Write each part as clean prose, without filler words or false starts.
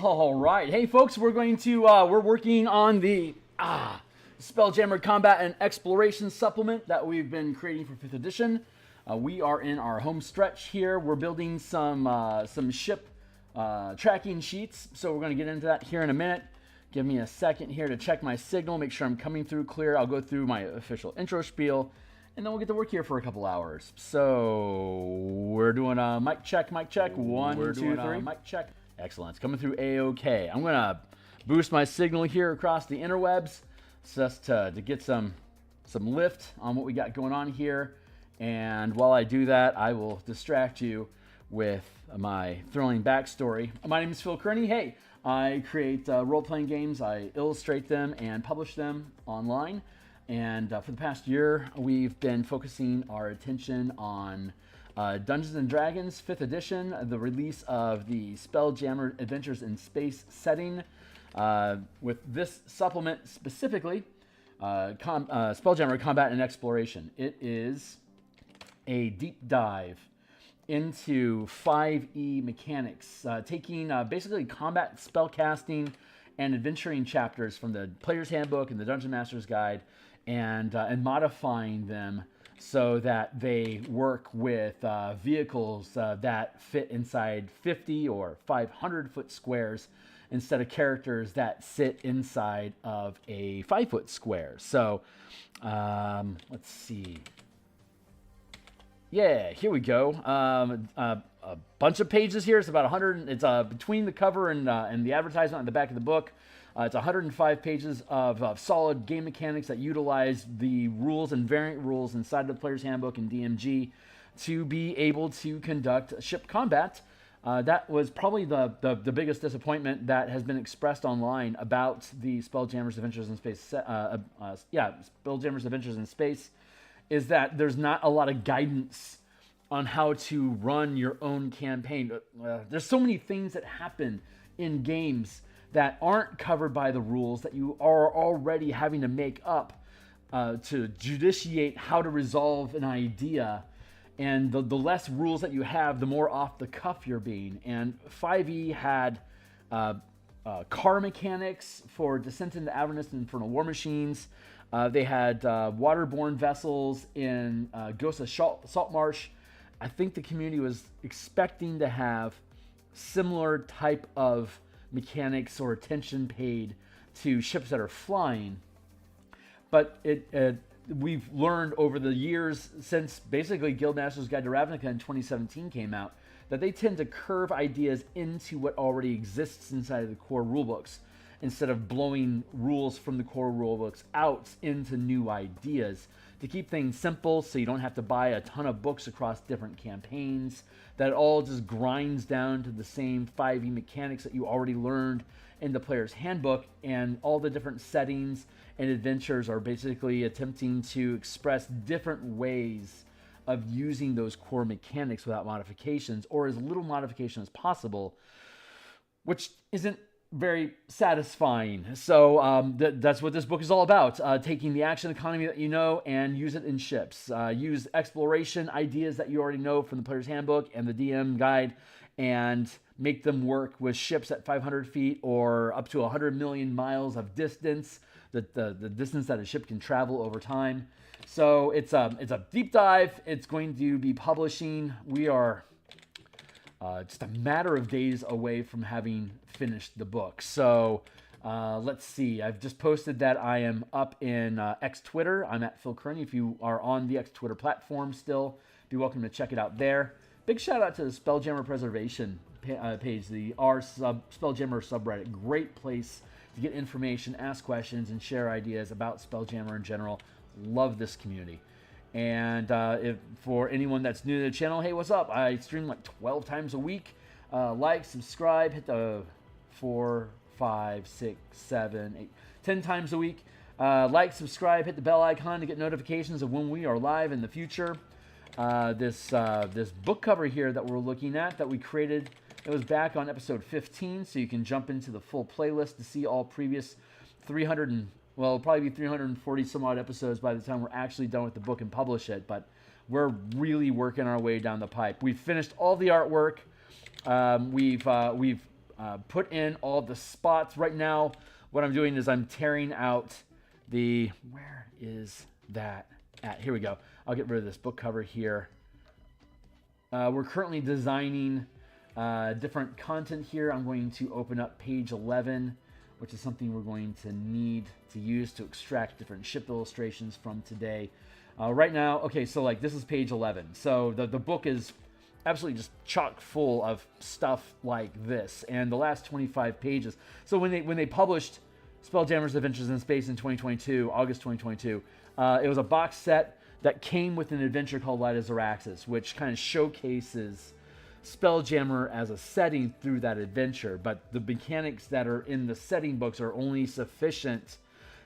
All right. Hey, folks, we're working on the Spelljammer Combat and Exploration supplement that we've been creating for 5th edition. We are in our home stretch here. We're building some ship tracking sheets, so we're going to get into that here in a minute. Give me a second here to check my signal, make sure I'm coming through clear. I'll go through my official intro spiel, and then we'll get to work here for a couple hours. So we're doing a mic check. 1, 2, 3. Mic check. Excellent. It's coming through A-OK. I'm going to boost my signal here across the interwebs just to get some lift on what we got going on here. And while I do that, I will distract you with my thrilling backstory. My name is Phil Kearney. Hey, I create role-playing games. I illustrate them and publish them online. And for the past year, we've been focusing our attention on Dungeons & Dragons 5th edition, the release of the Spelljammer Adventures in Space setting. With this supplement specifically, Spelljammer Combat and Exploration. It is a deep dive into 5e mechanics, taking basically combat spellcasting and adventuring chapters from the Player's Handbook and the Dungeon Master's Guide and modifying them so that they work with vehicles that fit inside 50 or 500 foot squares instead of characters that sit inside of a 5 foot square. So let's see. Yeah, here we go. A bunch of pages here. It's about 100. It's between the cover and the advertisement on the back of the book. It's 105 pages of solid game mechanics that utilize the rules and variant rules inside the Player's Handbook and DMG to be able to conduct ship combat. That was probably the biggest disappointment that has been expressed online about the Spelljammer's Adventures in Space. Spelljammer's Adventures in Space is that there's not a lot of guidance on how to run your own campaign. There's so many things that happen in games that aren't covered by the rules that you are already having to make up to judiciate how to resolve an idea. And the less rules that you have, the more off the cuff you're being. And 5e had car mechanics for Descent into Avernus and Infernal War Machines. They had waterborne vessels in Ghost of Saltmarsh. I think the community was expecting to have similar type of mechanics or attention paid to ships that are flying. But we've learned over the years since basically Guildmaster's Guide to Ravnica in 2017 came out that they tend to curve ideas into what already exists inside of the core rulebooks instead of blowing rules from the core rulebooks out into new ideas to keep things simple so you don't have to buy a ton of books across different campaigns, that all just grinds down to the same 5e mechanics that you already learned in the Player's Handbook, and all the different settings and adventures are basically attempting to express different ways of using those core mechanics without modifications, or as little modification as possible, which isn't very satisfying. So that's what this book is all about, taking the action economy that you know and use it in ships. Use exploration ideas that you already know from the Player's Handbook and the DM Guide and make them work with ships at 500 feet or up to 100 million miles of distance, the distance that a ship can travel over time. So it's a deep dive. It's going to be publishing. We are just a matter of days away from having finished the book. So let's see. I've just posted that I am up in X Twitter. I'm at Phil Kearney. If you are on the X Twitter platform still, be welcome to check it out there. Big shout out to the Spelljammer Preservation page, the Spelljammer subreddit. Great place to get information, ask questions, and share ideas about Spelljammer in general. Love this community. And if for anyone that's new to the channel, hey, what's up? I stream like 12 times a week. Like, subscribe, hit the 4, 5, 6, 7, 8, 10 times a week. Like, subscribe, hit the bell icon to get notifications of when we are live in the future. This book cover here that we're looking at that we created, it was back on episode 15, so you can jump into the full playlist to see all previous 300 and well, it'll probably be 340 some odd episodes by the time we're actually done with the book and publish it, but we're really working our way down the pipe. We've finished all the artwork. We've put in all the spots. Right now, what I'm doing is I'm tearing out the, where is that at? Here we go. I'll get rid of this book cover here. We're currently designing different content here. I'm going to open up page 11, which is something we're going to need to use to extract different ship illustrations from today. Right now, okay, so like this is page 11. So the book is absolutely just chock full of stuff like this, and the last 25 pages. So when they published Spelljammer's Adventures in Space in 2022, August 2022, it was a box set that came with an adventure called Light as Araxis, which kind of showcases Spelljammer as a setting through that adventure. But the mechanics that are in the setting books are only sufficient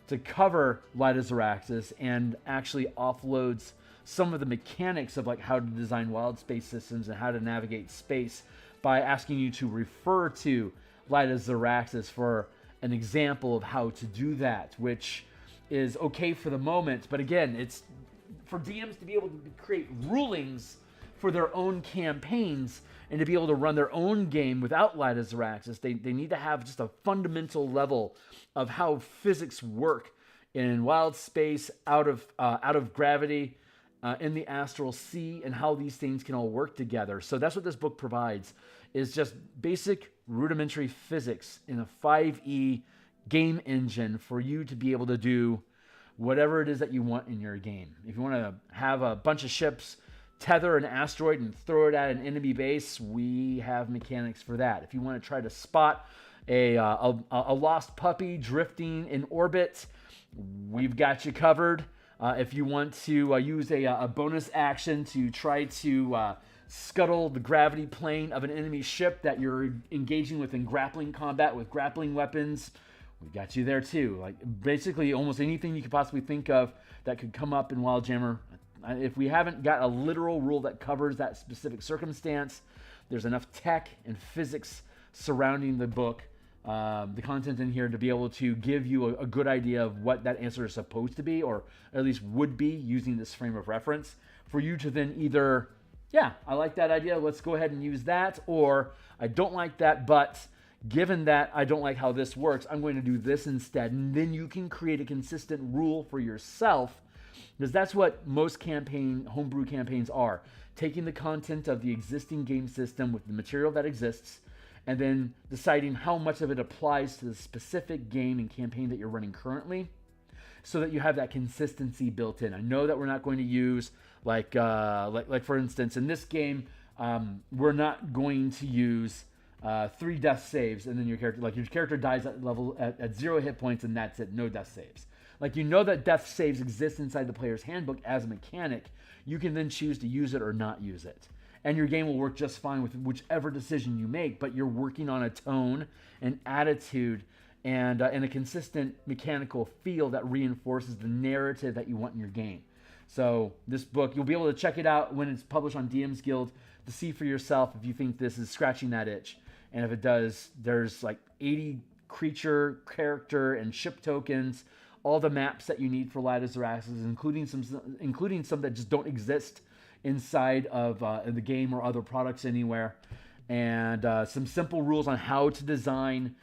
to cover Light as Araxis, and actually offloads some of the mechanics of like how to design wild space systems and how to navigate space by asking you to refer to Light as Araxis for an example of how to do that, which is okay for the moment. But again, it's for DMs to be able to create rulings for their own campaigns and to be able to run their own game without Light as Araxis. They need to have just a fundamental level of how physics work in wild space, out of gravity, in the astral sea, and how these things can all work together. So that's what this book provides, is just basic rudimentary physics in a 5e game engine for you to be able to do whatever it is that you want in your game. If you want to have a bunch of ships tether an asteroid and throw it at an enemy base, we have mechanics for that. If you want to try to spot a lost puppy drifting in orbit, we've got you covered. If you want to use a bonus action to try to scuttle the gravity plane of an enemy ship that you're engaging with in grappling combat with grappling weapons, we've got you there too. Like basically almost anything you could possibly think of that could come up in Wildjammer. If we haven't got a literal rule that covers that specific circumstance, there's enough tech and physics surrounding the book, the content in here, to be able to give you a good idea of what that answer is supposed to be, or at least would be, using this frame of reference, for you to then either, yeah, I like that idea, let's go ahead and use that, or I don't like that, but given that I don't like how this works, I'm going to do this instead. And then you can create a consistent rule for yourself, because that's what most homebrew campaigns are. Taking the content of the existing game system with the material that exists, and then deciding how much of it applies to the specific game and campaign that you're running currently, so that you have that consistency built in. I know that we're not going to use, like for instance, in this game, we're not going to use 3 death saves, and then your character dies at level at 0 hit points, and that's it, no death saves. Like, you know that death saves exist inside the player's handbook as a mechanic. You can then choose to use it or not use it. And your game will work just fine with whichever decision you make, but you're working on a tone, an attitude, and a consistent mechanical feel that reinforces the narrative that you want in your game. So this book, you'll be able to check it out when it's published on DMsGuild to see for yourself if you think this is scratching that itch. And if it does, there's like 80 creature, character, and ship tokens, all the maps that you need for Light as Araxis, including some that just don't exist inside of the game or other products anywhere, and some simple rules on how to design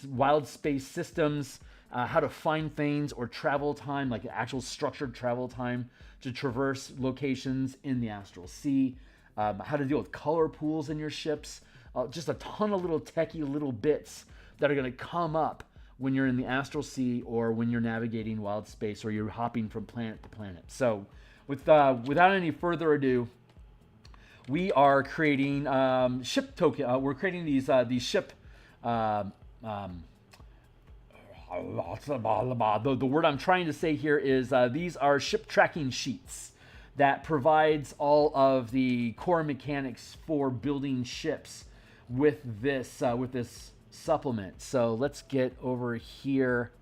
wild space systems, how to find things or travel time, like actual structured travel time to traverse locations in the astral sea, how to deal with color pools in your ships, just a ton of little techie little bits that are going to come up when you're in the astral sea or when you're navigating wild space or you're hopping from planet to planet. So without any further ado, we are creating ship token. We're creating these ship. The word I'm trying to say here is these are ship tracking sheets that provides all of the core mechanics for building ships with this supplement. So let's get over here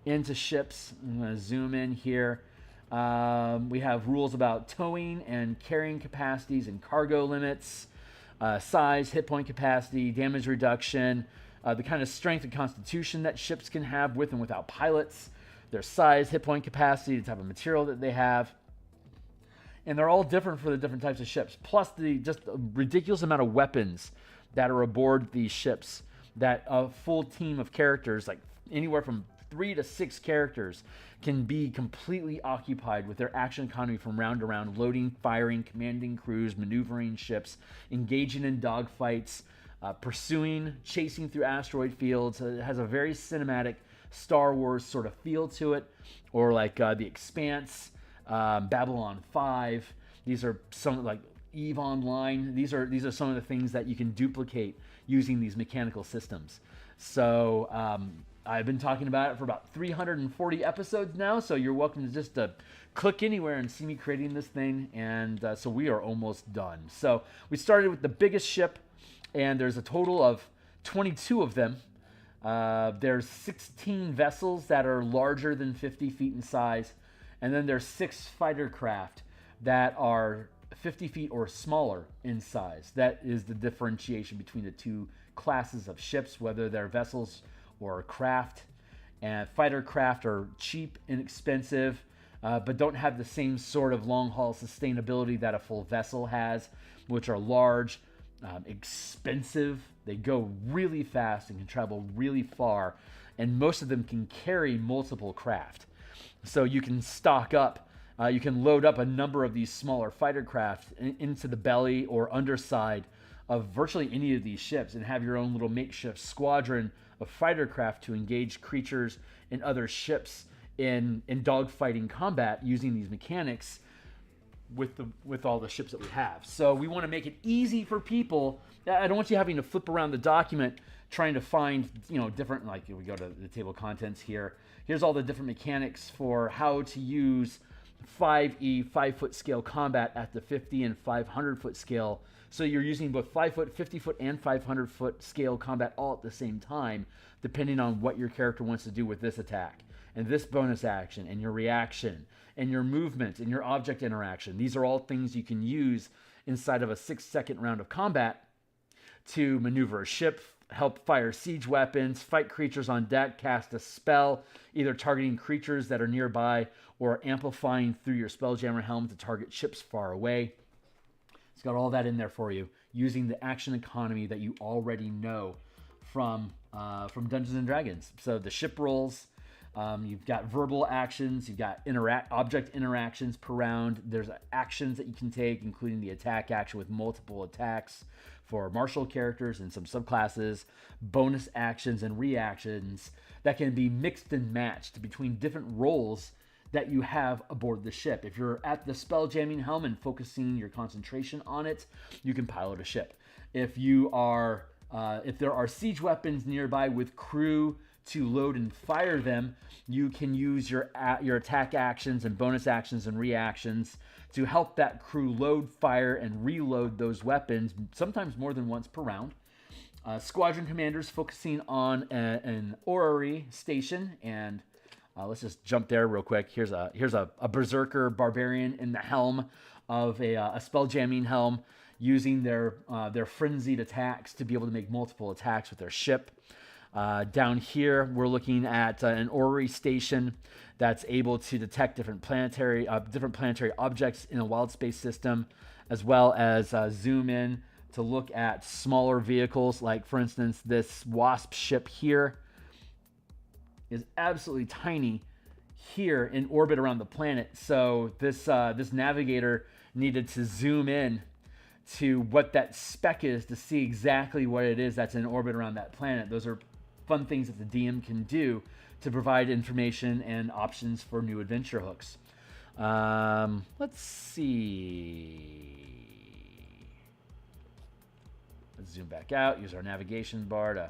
into ships. I'm going to zoom in here. We have rules about towing and carrying capacities and cargo limits, size, hit point capacity, damage reduction, the kind of strength and constitution that ships can have with and without pilots, their size, hit point capacity, the type of material that they have. And they're all different for the different types of ships, plus just a ridiculous amount of weapons that are aboard these ships. that a full team of characters, like anywhere from 3 to 6 characters, can be completely occupied with their action economy from round to round, loading, firing, commanding crews, maneuvering ships, engaging in dogfights, pursuing, chasing through asteroid fields. It has a very cinematic Star Wars sort of feel to it, or like The Expanse, Babylon 5. These are some, like EVE Online. These are some of the things that you can duplicate using these mechanical systems. So I've been talking about it for about 340 episodes now, so you're welcome to just click anywhere and see me creating this thing. And so we are almost done. So we started with the biggest ship, and there's a total of 22 of them. There's 16 vessels that are larger than 50 feet in size, and then there's 6 fighter craft that are 50 feet or smaller in size. That is the differentiation between the two classes of ships, whether they're vessels or craft. And fighter craft are cheap, inexpensive, but don't have the same sort of long-haul sustainability that a full vessel has, which are large, expensive. They go really fast and can travel really far, and most of them can carry multiple craft. So you can stock up, you can load up a number of these smaller fighter craft into the belly or underside of virtually any of these ships and have your own little makeshift squadron of fighter craft to engage creatures and other ships in dogfighting combat using these mechanics with all the ships that we have. So we want to make it easy for people. I don't want you having to flip around the document trying to find, different, like we go to the table of contents here. Here's all the different mechanics for how to use 5e 5-foot scale combat at the 50 and 500-foot scale. So you're using both 5-foot, 50-foot, and 500-foot scale combat all at the same time, depending on what your character wants to do with this attack, and this bonus action, and your reaction, and your movement, and your object interaction. These are all things you can use inside of a 6-second round of combat to maneuver a ship, help fire siege weapons, fight creatures on deck, cast a spell, either targeting creatures that are nearby or amplifying through your Spelljammer helm to target ships far away. It's got all that in there for you, using the action economy that you already know from Dungeons and Dragons. So the ship rolls, you've got verbal actions, you've got object interactions per round. There's actions that you can take, including the attack action with multiple attacks for martial characters and some subclasses, bonus actions and reactions that can be mixed and matched between different roles that you have aboard the ship. If you're at the spelljamming helm and focusing your concentration on it, you can pilot a ship. If there are siege weapons nearby with crew to load and fire them, you can use your attack actions and bonus actions and reactions to help that crew load, fire, and reload those weapons, sometimes more than once per round. Squadron commanders focusing on an orrery station, and let's just jump there real quick. Here's a berserker barbarian in the helm of a spelljamming helm, using their frenzied attacks to be able to make multiple attacks with their ship. Down here, we're looking at an orrery station that's able to detect different planetary objects in a wild space system, as well as zoom in to look at smaller vehicles. Like, for instance, this Wasp ship here is absolutely tiny here in orbit around the planet. So this navigator needed to zoom in to what that spec is to see exactly what it is that's in orbit around that planet. Those are fun things that the DM can do to provide information and options for new adventure hooks. Let's see. Let's zoom back out, use our navigation bar to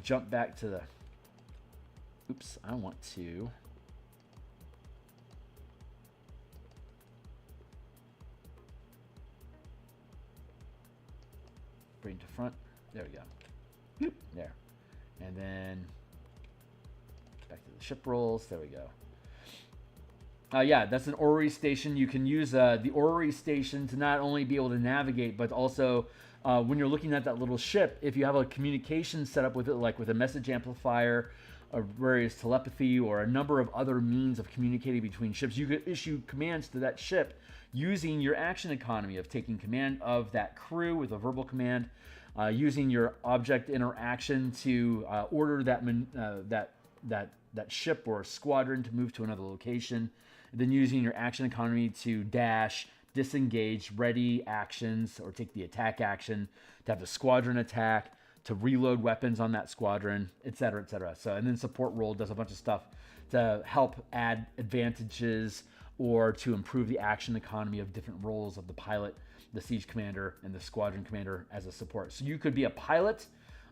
jump back to the... Oops, I want to... bring to front. There we go. There. And then back to the ship rolls. There we go. Yeah, that's an orrery station. You can use the orrery station to not only be able to navigate, but also when you're looking at that little ship, if you have a communication set up with it, like with a message amplifier various telepathy or a number of other means of communicating between ships. You could issue commands to that ship using your action economy of taking command of that crew with a verbal command, using your object interaction to order that ship or squadron to move to another location, and then using your action economy to dash, disengage, ready actions, or take the attack action, to have the squadron attack, to reload weapons on that squadron, etc., etc. So, and then support role does a bunch of stuff to help add advantages or to improve the action economy of different roles of the pilot, the siege commander, and the squadron commander as a support. So you could be a pilot,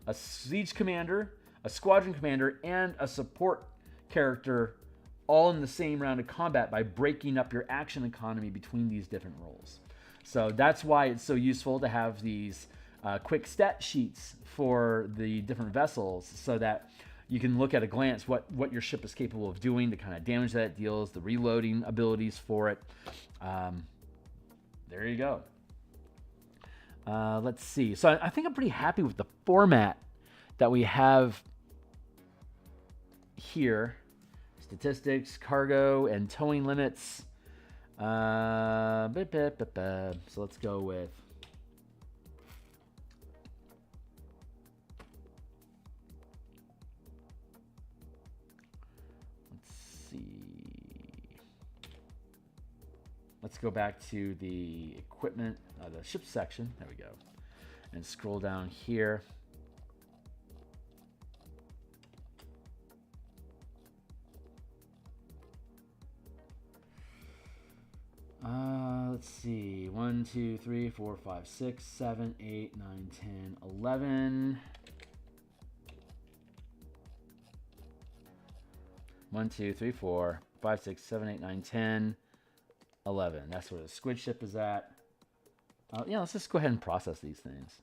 a siege commander, a squadron commander, and a support character all in the same round of combat by breaking up your action economy between these different roles. So that's why it's so useful to have these quick stat sheets for the different vessels, so that you can look at a glance what your ship is capable of doing, the kind of damage that it deals, the reloading abilities for it. There you go. Let's see. So I think I'm pretty happy with the format that we have here. Statistics, cargo, and towing limits. So let's go with... Let's go back to the equipment, the ship section. There we go. And scroll down here. Let's see. 1, 2, 3, 4, 5, 6, 7, 8, 9, 10, 11. 1, 2, 3, 4, 5, 6, 7, 8, 9, 10, 11. That's where the squid ship is at. Yeah, let's just go ahead and process these things.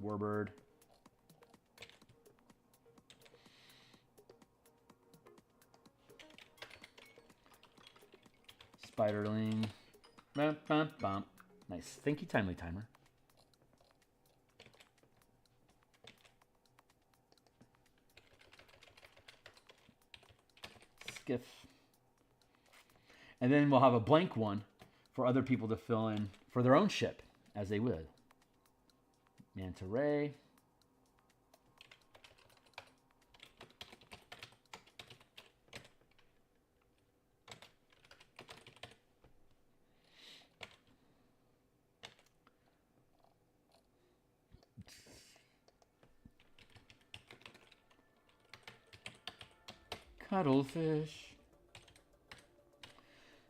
Warbird. Spiderling. Bum, bum, bum. Nice. Thank you, Timely Timer. Skiff. And then we'll have a blank one for other people to fill in for their own ship, as they would. Manta Ray. Cuttlefish.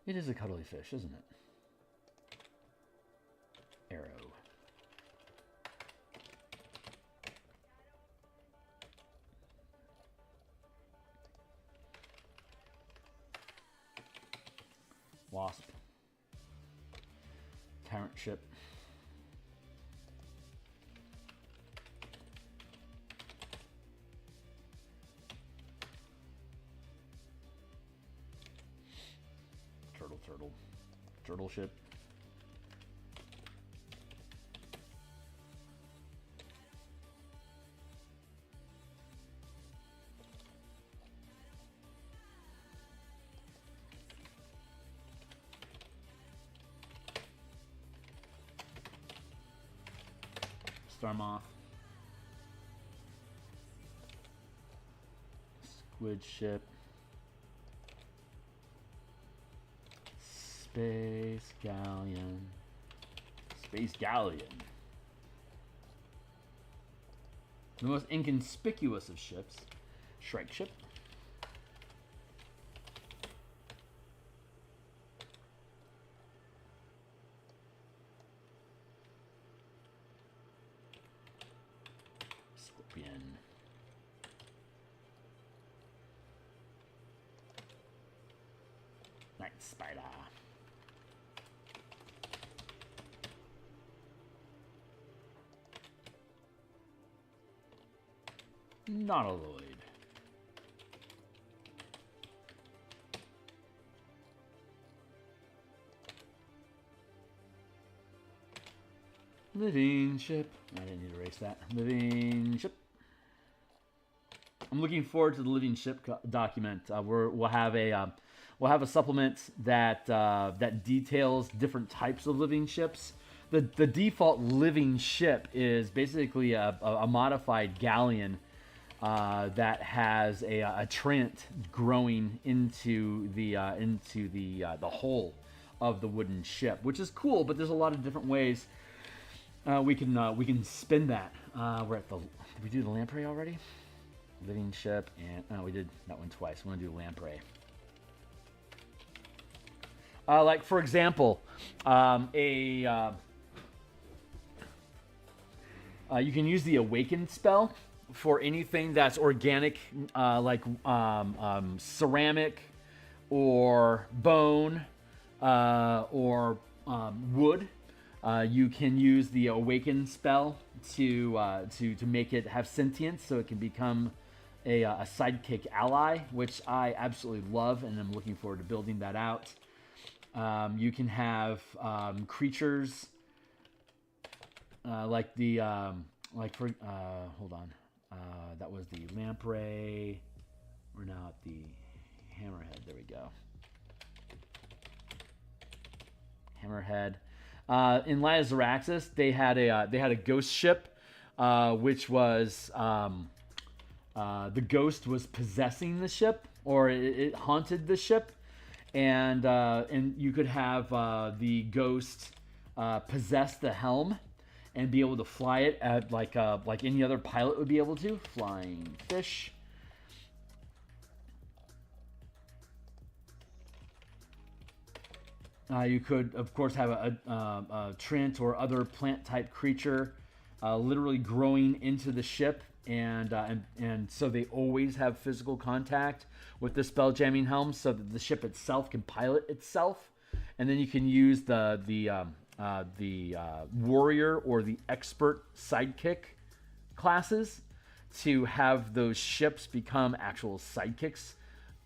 It is a cuddly fish, isn't it? Arrow. Wasp. Tyrant ship. Turtle ship. Starmoth. Squid ship. Space Galleon. Space Galleon. The most inconspicuous of ships. Shrike ship. Scorpion. Night Spider. Nautiloid. Living ship. I didn't need to erase that. Living ship. I'm looking forward to the living ship document. We'll have a supplement that that details different types of living ships. The default living ship is basically a modified galleon that has a Trent growing into the hull of the wooden ship, which is cool. But there's a lot of different ways we can spin that. We're at the. Did we do the lamprey already? Living ship, and we did that one twice. I'm gonna do lamprey. Like for example, you can use the awaken spell for anything that's organic, like ceramic or bone or wood. You can use the awaken spell to make it have sentience, so it can become a sidekick ally, which I absolutely love, and I'm looking forward to building that out. You can have creatures like the hold on, that was the lamprey. We're now at the hammerhead. There we go. Hammerhead. In Light of Xeraxis, they had a ghost ship, which was the ghost was possessing the ship, or it haunted the ship, and you could have the ghost possess the helm and be able to fly it at like any other pilot would be able to. Flying fish. You could, of course, have a Trent or other plant-type creature literally growing into the ship, and so they always have physical contact with the spell jamming helm, so that the ship itself can pilot itself. And then you can use the warrior or the expert sidekick classes to have those ships become actual sidekicks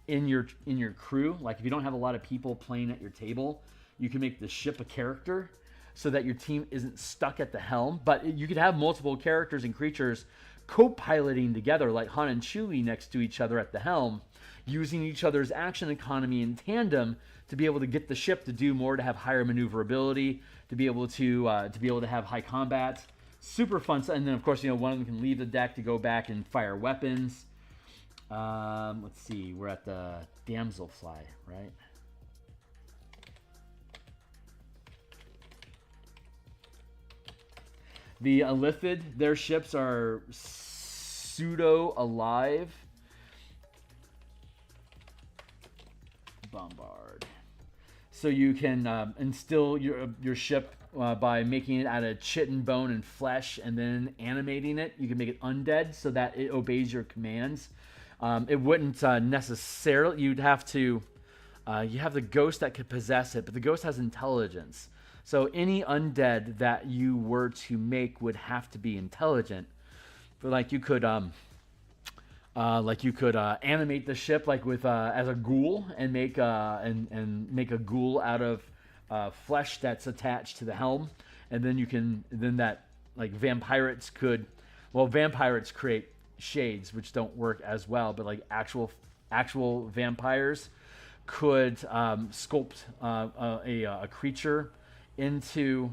in your crew. Like if you don't have a lot of people playing at your table, you can make the ship a character so that your team isn't stuck at the helm. But you could have multiple characters and creatures co-piloting together, like Han and Chewie next to each other at the helm, using each other's action economy in tandem to be able to get the ship to do more, to have higher maneuverability, to be able to have high combat. Super fun. And then of course, one of them can leave the deck to go back and fire weapons. Let's see, we're at the damselfly, right? The Illithid, their ships are pseudo-alive. Bombard. So you can instill your ship by making it out of chitin, bone, and flesh, and then animating it. You can make it undead so that it obeys your commands. It wouldn't necessarily. You have the ghost that could possess it, but the ghost has intelligence. So any undead that you were to make would have to be intelligent. But you could animate the ship with as a ghoul and make make a ghoul out of flesh that's attached to the helm, and then vampirates could. Well, vampirates create shades which don't work as well, but actual vampires could sculpt a creature into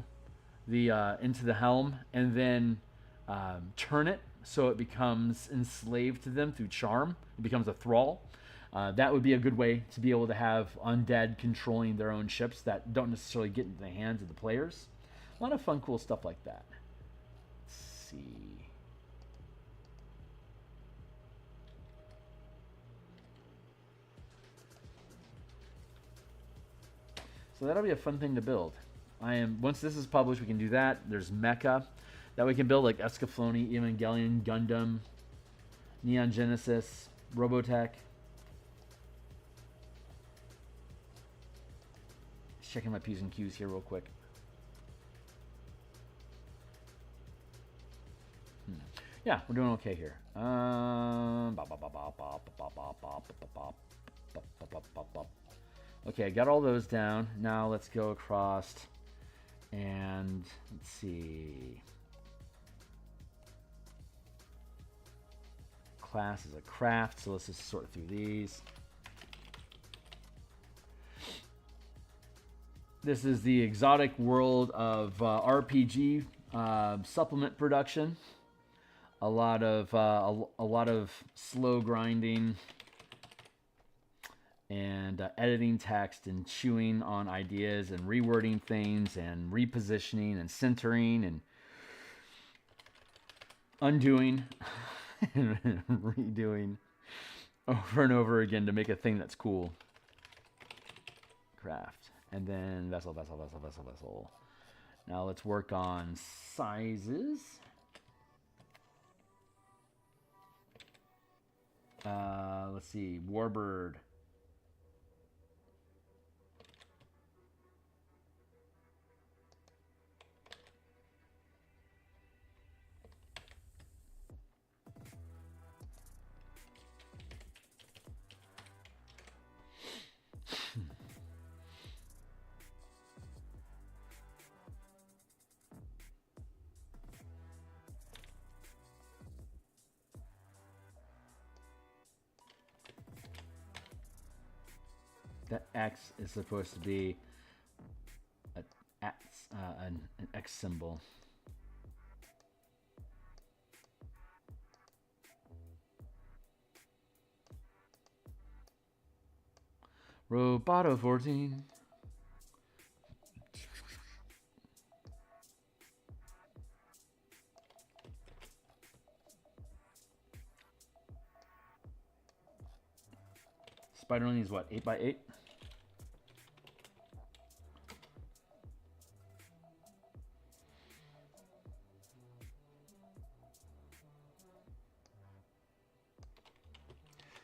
the helm and then turn it so it becomes enslaved to them through charm. It becomes a thrall. That would be a good way to be able to have undead controlling their own ships that don't necessarily get into the hands of the players. A lot of fun, cool stuff like that. Let's see. So that'll be a fun thing to build. Once this is published, we can do that. There's Mecha that we can build, like Escaflowne, Evangelion, Gundam, Neon Genesis, Robotech. Just checking my P's and Q's here real quick. Yeah, we're doing okay here. Okay, I got all those down. Now let's go across And let's see. Class is a craft, so let's just sort through these. This is the exotic world of RPG supplement production. A lot of slow grinding and editing text and chewing on ideas and rewording things and repositioning and centering and undoing and redoing over and over again to make a thing that's cool. Craft. And then vessel. Now let's work on sizes. Let's see. Warbird. That X is supposed to be an X symbol. Roboto 14. Spiderling is what, 8x8?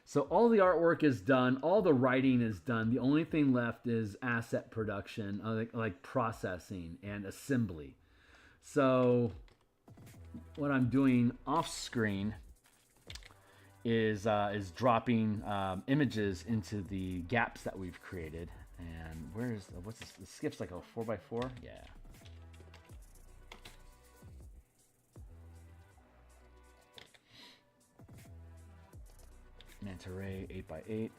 So all the artwork is done, all the writing is done. The only thing left is asset production, like processing and assembly. So what I'm doing off screen is dropping images into the gaps that we've created. And what's this? It skips like a 4x4? Yeah. Manta Ray 8x8.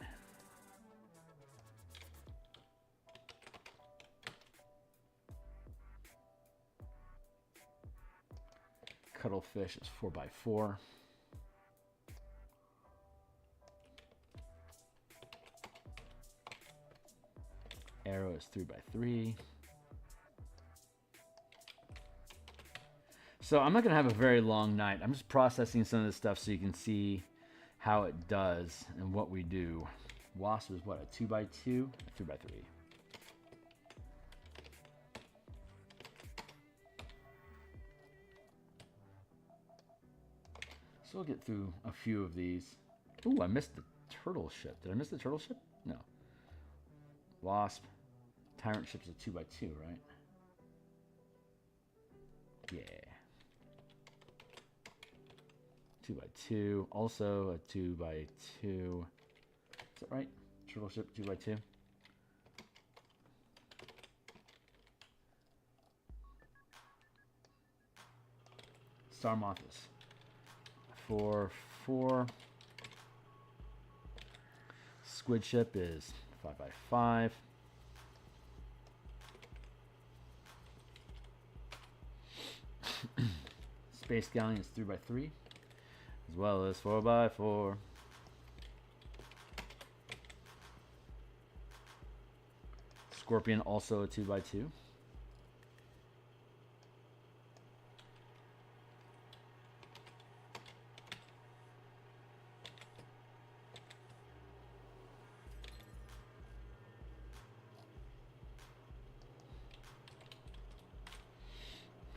Cuttlefish is 4x4. Arrow is 3x3. So I'm not going to have a very long night. I'm just processing some of this stuff so you can see how it does and what we do. Wasp is what, a 2x2? 3x3. So we'll get through a few of these. Ooh, I missed the turtle ship. Did I miss the turtle ship? No. Wasp. Tyrant ship's a 2x2, right? Yeah. 2x2. Also a 2x2. Is that right? Turtle ship 2x2. Star Moth is 4x4. Squid ship is 5x5. Space Galleon is 3x3, as well as 4x4. Scorpion also a 2x2.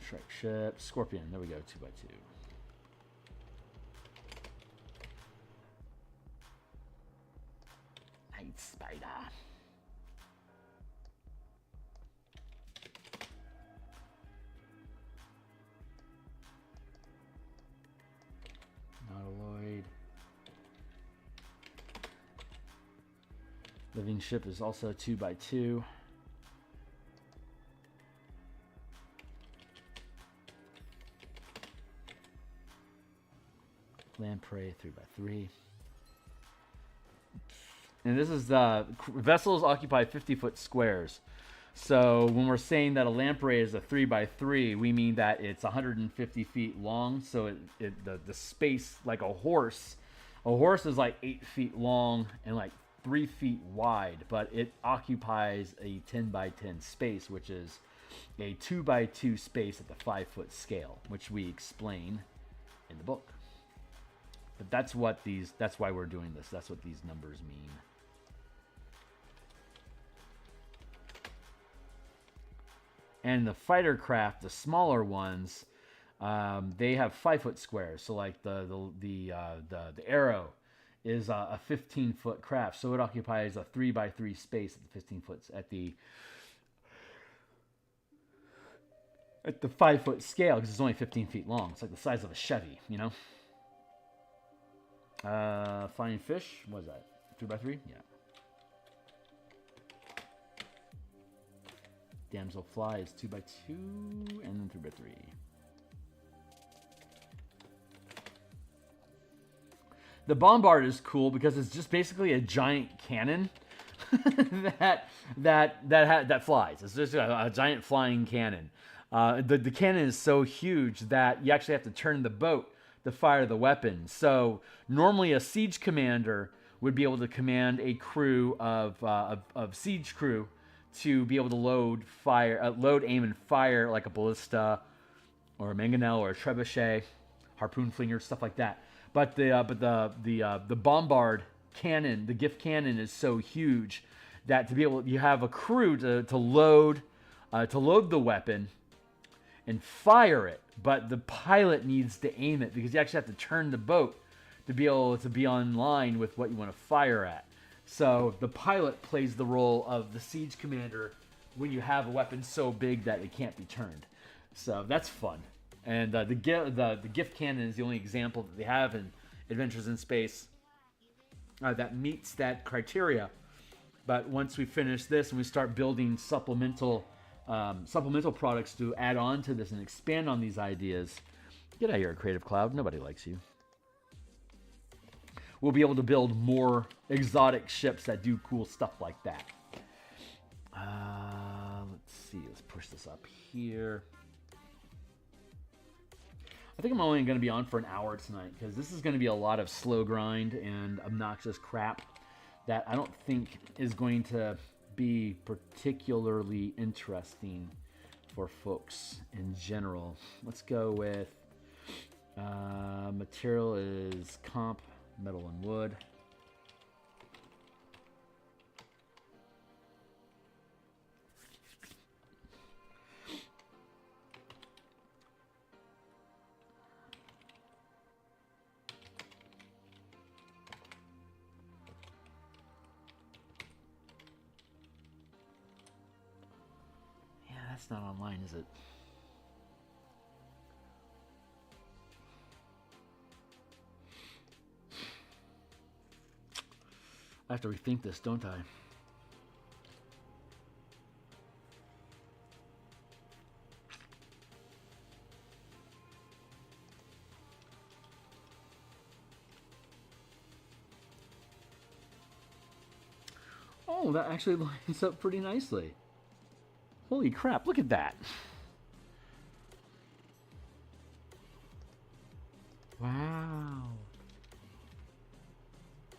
Shrek ship, Scorpion, there we go, 2x2. Night Spider. Nautiloid. Living ship is also 2x2. lamprey 3x3. And this is vessels occupy 50-foot squares. So when we're saying that a lamprey is a 3x3, we mean that it's 150 feet long. So the space, like a horse is like 8 feet long and like 3 feet wide, but it occupies a 10x10 space, which is a 2x2 space at the 5-foot scale, which we explain in the book. But that's why we're doing this. That's what these numbers mean. And the fighter craft, the smaller ones, they have 5-foot squares. So like the arrow is a 15-foot craft, so it occupies a 3x3 space at the 15 foot at the 5-foot scale, because it's only 15 feet long. It's like the size of a Chevy, you know. Flying fish, what is that? 3x3, yeah. Damselfly is 2x2, and then 3x3. The bombard is cool because it's just basically a giant cannon that flies. It's just a giant flying cannon. The cannon is so huge that you actually have to turn the boat to fire the weapon. So normally a siege commander would be able to command a crew of siege crew to be able to load, aim, and fire like a ballista or a mangonel or a trebuchet, harpoon flinger, stuff like that. But the bombard cannon, the gift cannon, is so huge that you have a crew to load the weapon and fire it, but the pilot needs to aim it because you actually have to turn the boat to be able to be on line with what you want to fire at. So the pilot plays the role of the siege commander when you have a weapon so big that it can't be turned. So that's fun. And the gift cannon is the only example that they have in Adventures in Space that meets that criteria. But once we finish this and we start building supplemental products to add on to this and expand on these ideas, get out of here, Creative Cloud. Nobody likes you. We'll be able to build more exotic ships that do cool stuff like that. Let's see. Let's push this up here. I think I'm only going to be on for an hour tonight because this is going to be a lot of slow grind and obnoxious crap that I don't think is going to be particularly interesting for folks in general. Let's go with material is comp, metal and wood. That's not online, is it? I have to rethink this, don't I? Oh, that actually lines up pretty nicely. Holy crap, look at that. Wow.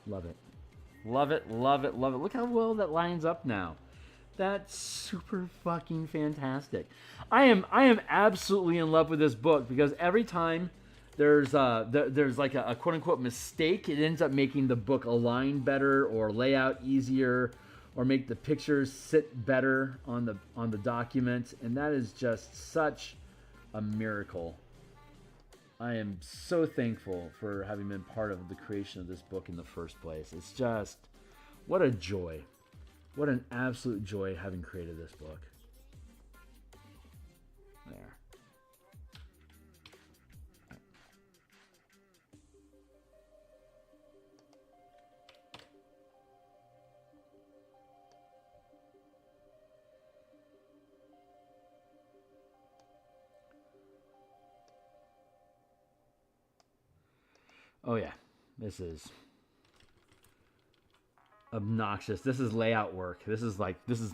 Love it. Love it, love it, love it. Look how well that lines up now. That's super fucking fantastic. I am absolutely in love with this book because every time there's like a quote unquote mistake, it ends up making the book align better or lay out easier or make the pictures sit better on the document, and that is just such a miracle. I am so thankful for having been part of the creation of this book in the first place. It's just, what a joy. What an absolute joy having created this book. There. Oh yeah, this is obnoxious. This is layout work. This is like this is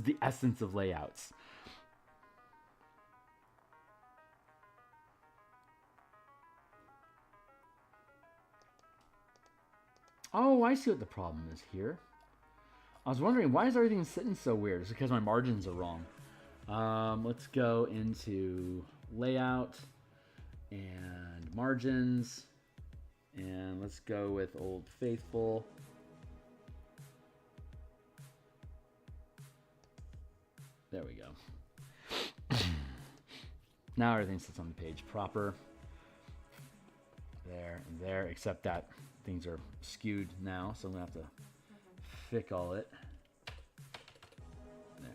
the essence of layouts. Oh, I see what the problem is here. I was wondering, why is everything sitting so weird? It's because my margins are wrong. Let's go into layout and margins. And let's go with Old Faithful. There we go. Now everything sits on the page proper. There and there, except that things are skewed now, so I'm going to have to fix all it. There.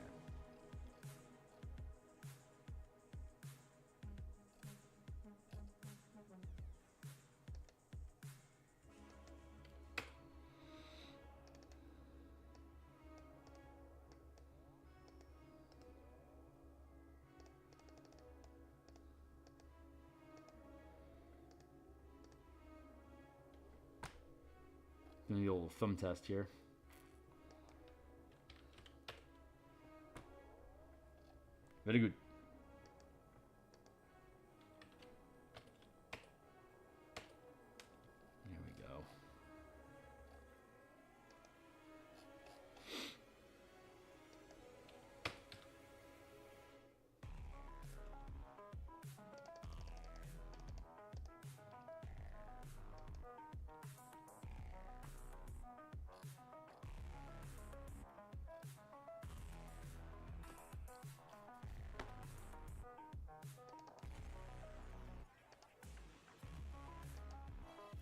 The old thumb test here. Very good. There we go.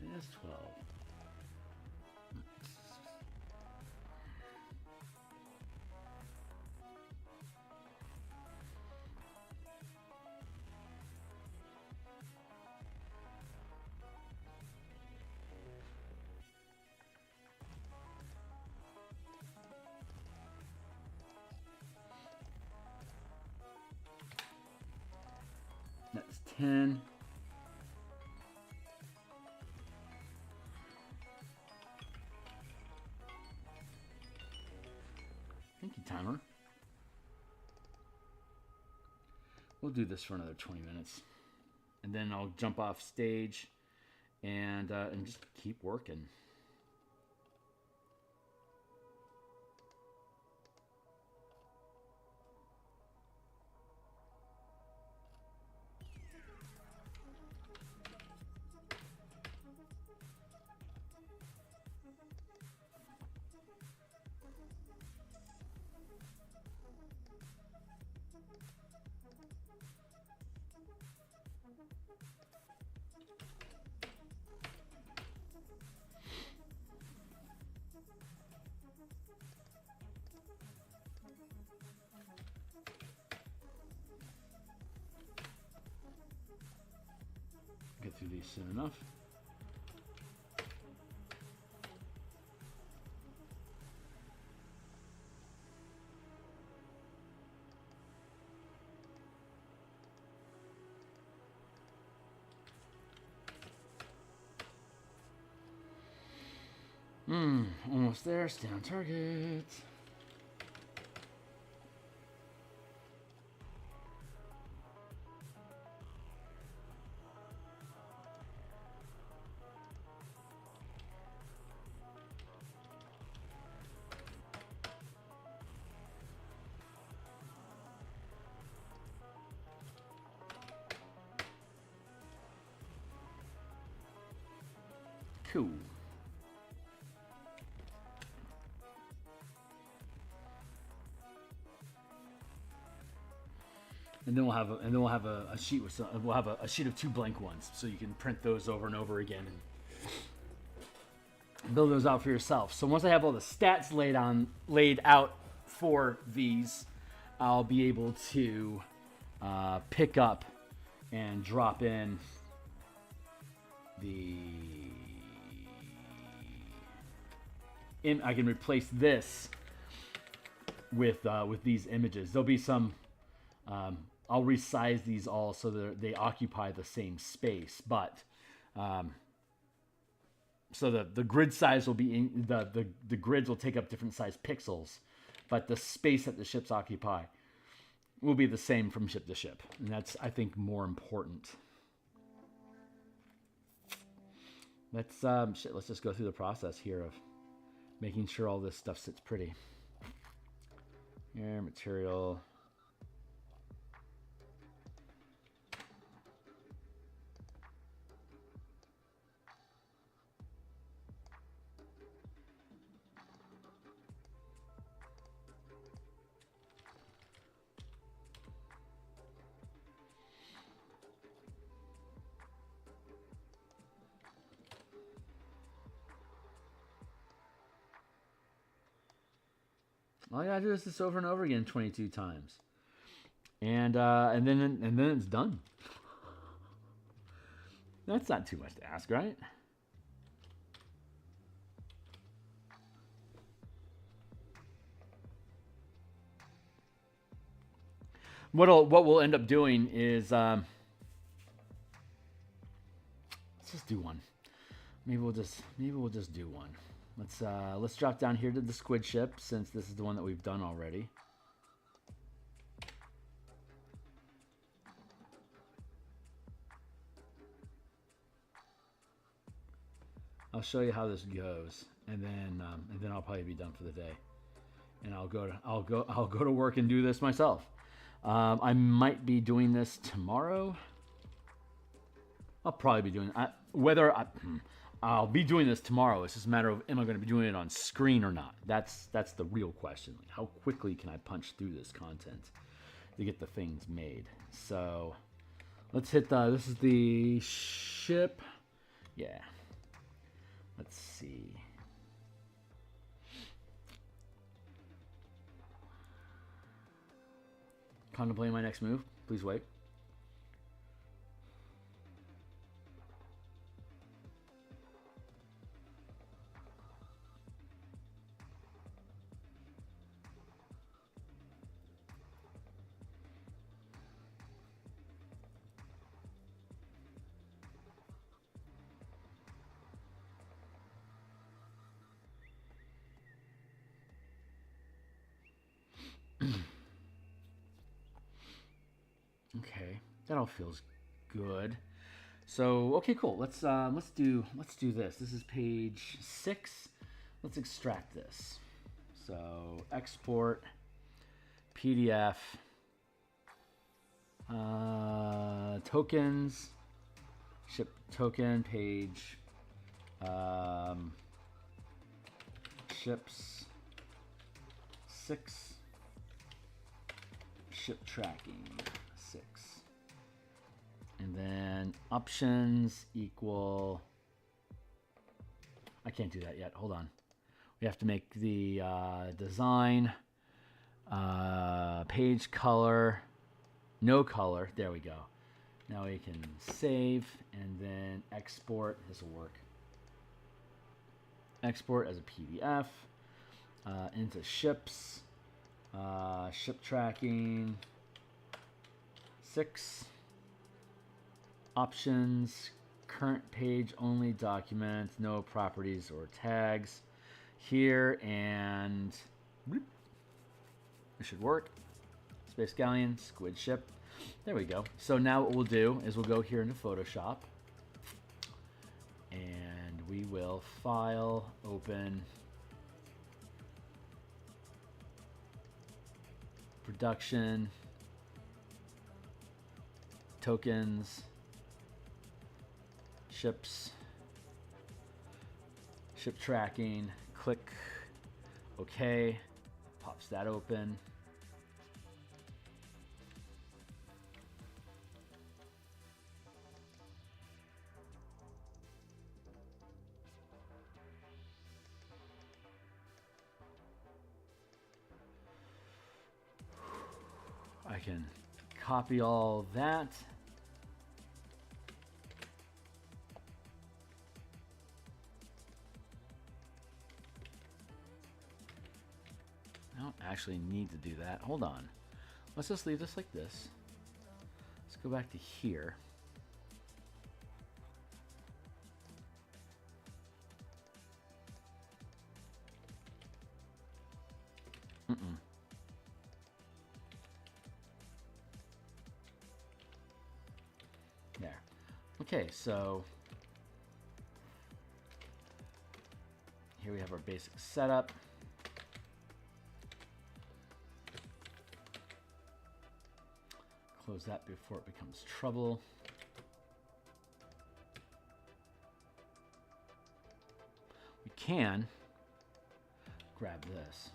There's 12. That's 10. Thank you, timer. We'll do this for another 20 minutes. And then I'll jump off stage and just keep working. Get through these soon enough. Almost there. Stay on target. Cool. And then we'll have a sheet with a sheet of 2 blank ones, so you can print those over and over again and build those out for yourself. So once I have all the stats laid out for these, I'll be able to pick up and drop in I can replace this with these images. There'll be some. I'll resize these all so that they occupy the same space, but so the grid size will be the grids will take up different size pixels, but the space that the ships occupy will be the same from ship to ship, and that's, I think, more important. Let's just go through the process here of making sure all this stuff sits pretty. Here, material. All I gotta do is this over and over again 22 times, and then it's done. That's not too much to ask, right? What we'll end up doing is let's just do one. Maybe we'll just do one. Let's drop down here to the squid ship, since this is the one that we've done already. I'll show you how this goes, and then I'll probably be done for the day, and I'll go to work and do this myself. I might be doing this tomorrow. I'll probably be doing I'll be doing this tomorrow. It's just a matter of, am I going to be doing it on screen or not? That's the real question. Like, how quickly can I punch through this content to get the things made? So let's hit this is the ship. Yeah. Let's see. Contemplating my next move. Please wait. Okay, that all feels good. So, okay, cool. Let's do this. This is page 6. Let's extract this. So, export PDF tokens, ship token page, ships 6, ship tracking 6, and then options equal, I can't do that yet, hold on. We have to make the design, page color, no color, there we go. Now we can save and then export, this will work. Export as a PDF into ships, ship tracking 6, options, current page only document, no properties or tags here, and whoop, it should work. Space Galleon, squid ship. There we go. So now what we'll do is we'll go here into Photoshop and we will file, open, production, tokens, ships, ship tracking, click OK, pops that open. I can copy all that. I don't actually need to do that. Hold on. Let's just leave this like this. Let's go back to here. There. Okay, so here we have our basic setup. Close that before it becomes trouble. We can grab this.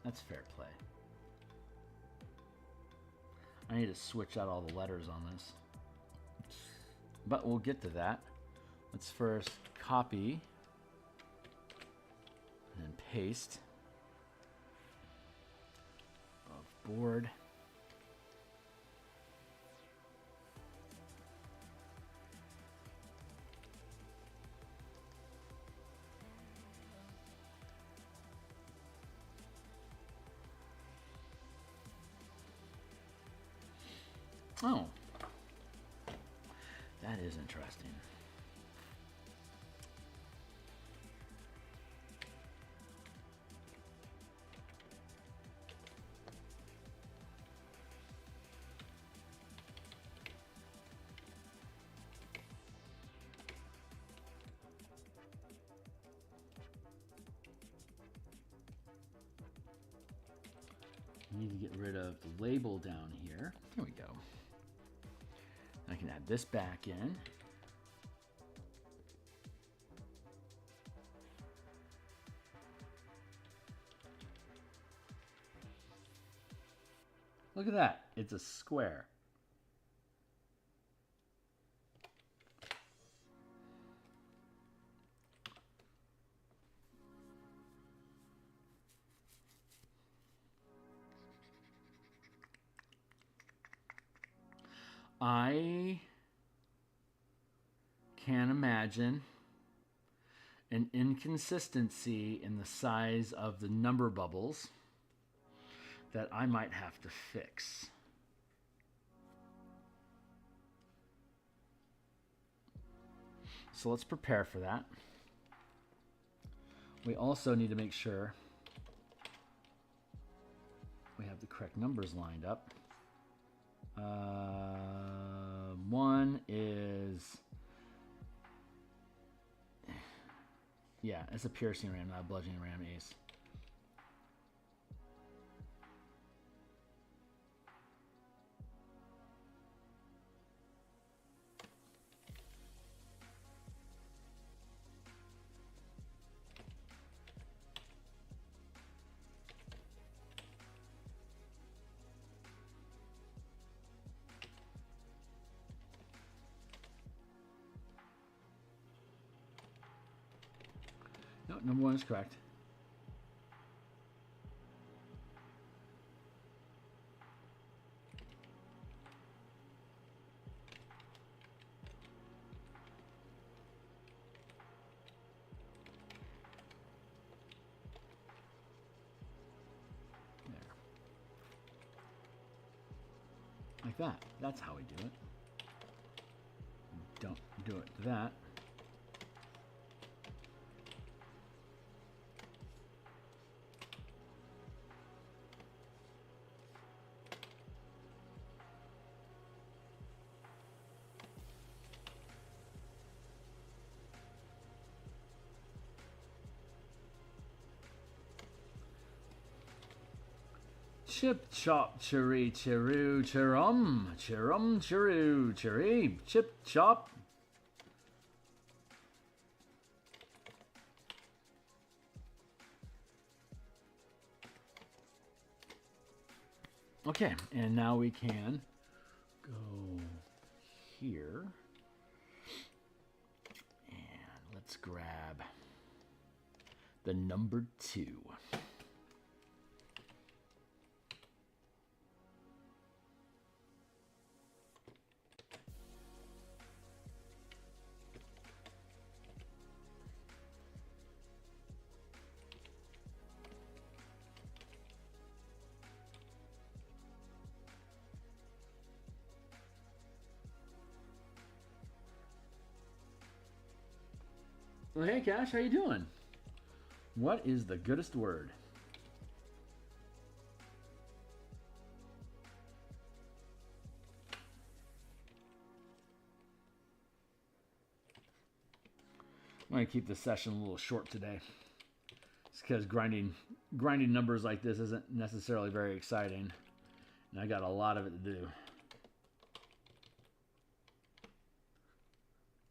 That's fair play. I need to switch out all the letters on this. But we'll get to that. Let's first copy and paste of board. Oh, that is interesting. I need to get rid of the label down here. Here we go. I can add this back in. Look at that. It's a square. I can imagine an inconsistency in the size of the number bubbles that I might have to fix. So let's prepare for that. We also need to make sure we have the correct numbers lined up. One is, yeah, it's a piercing ram, not a bludgeoning ram ace. No, number one is correct. There. Like that. That's how we do it. Don't do it to that. Chip chop chiree chiroo chirum chiroo chiree chip chop. Okay, and now we can go here and let's grab the number 2. Well, hey, Cash, how you doing? What is the goodest word? I'm going to keep this session a little short today. It's because grinding numbers like this isn't necessarily very exciting. And I got a lot of it to do.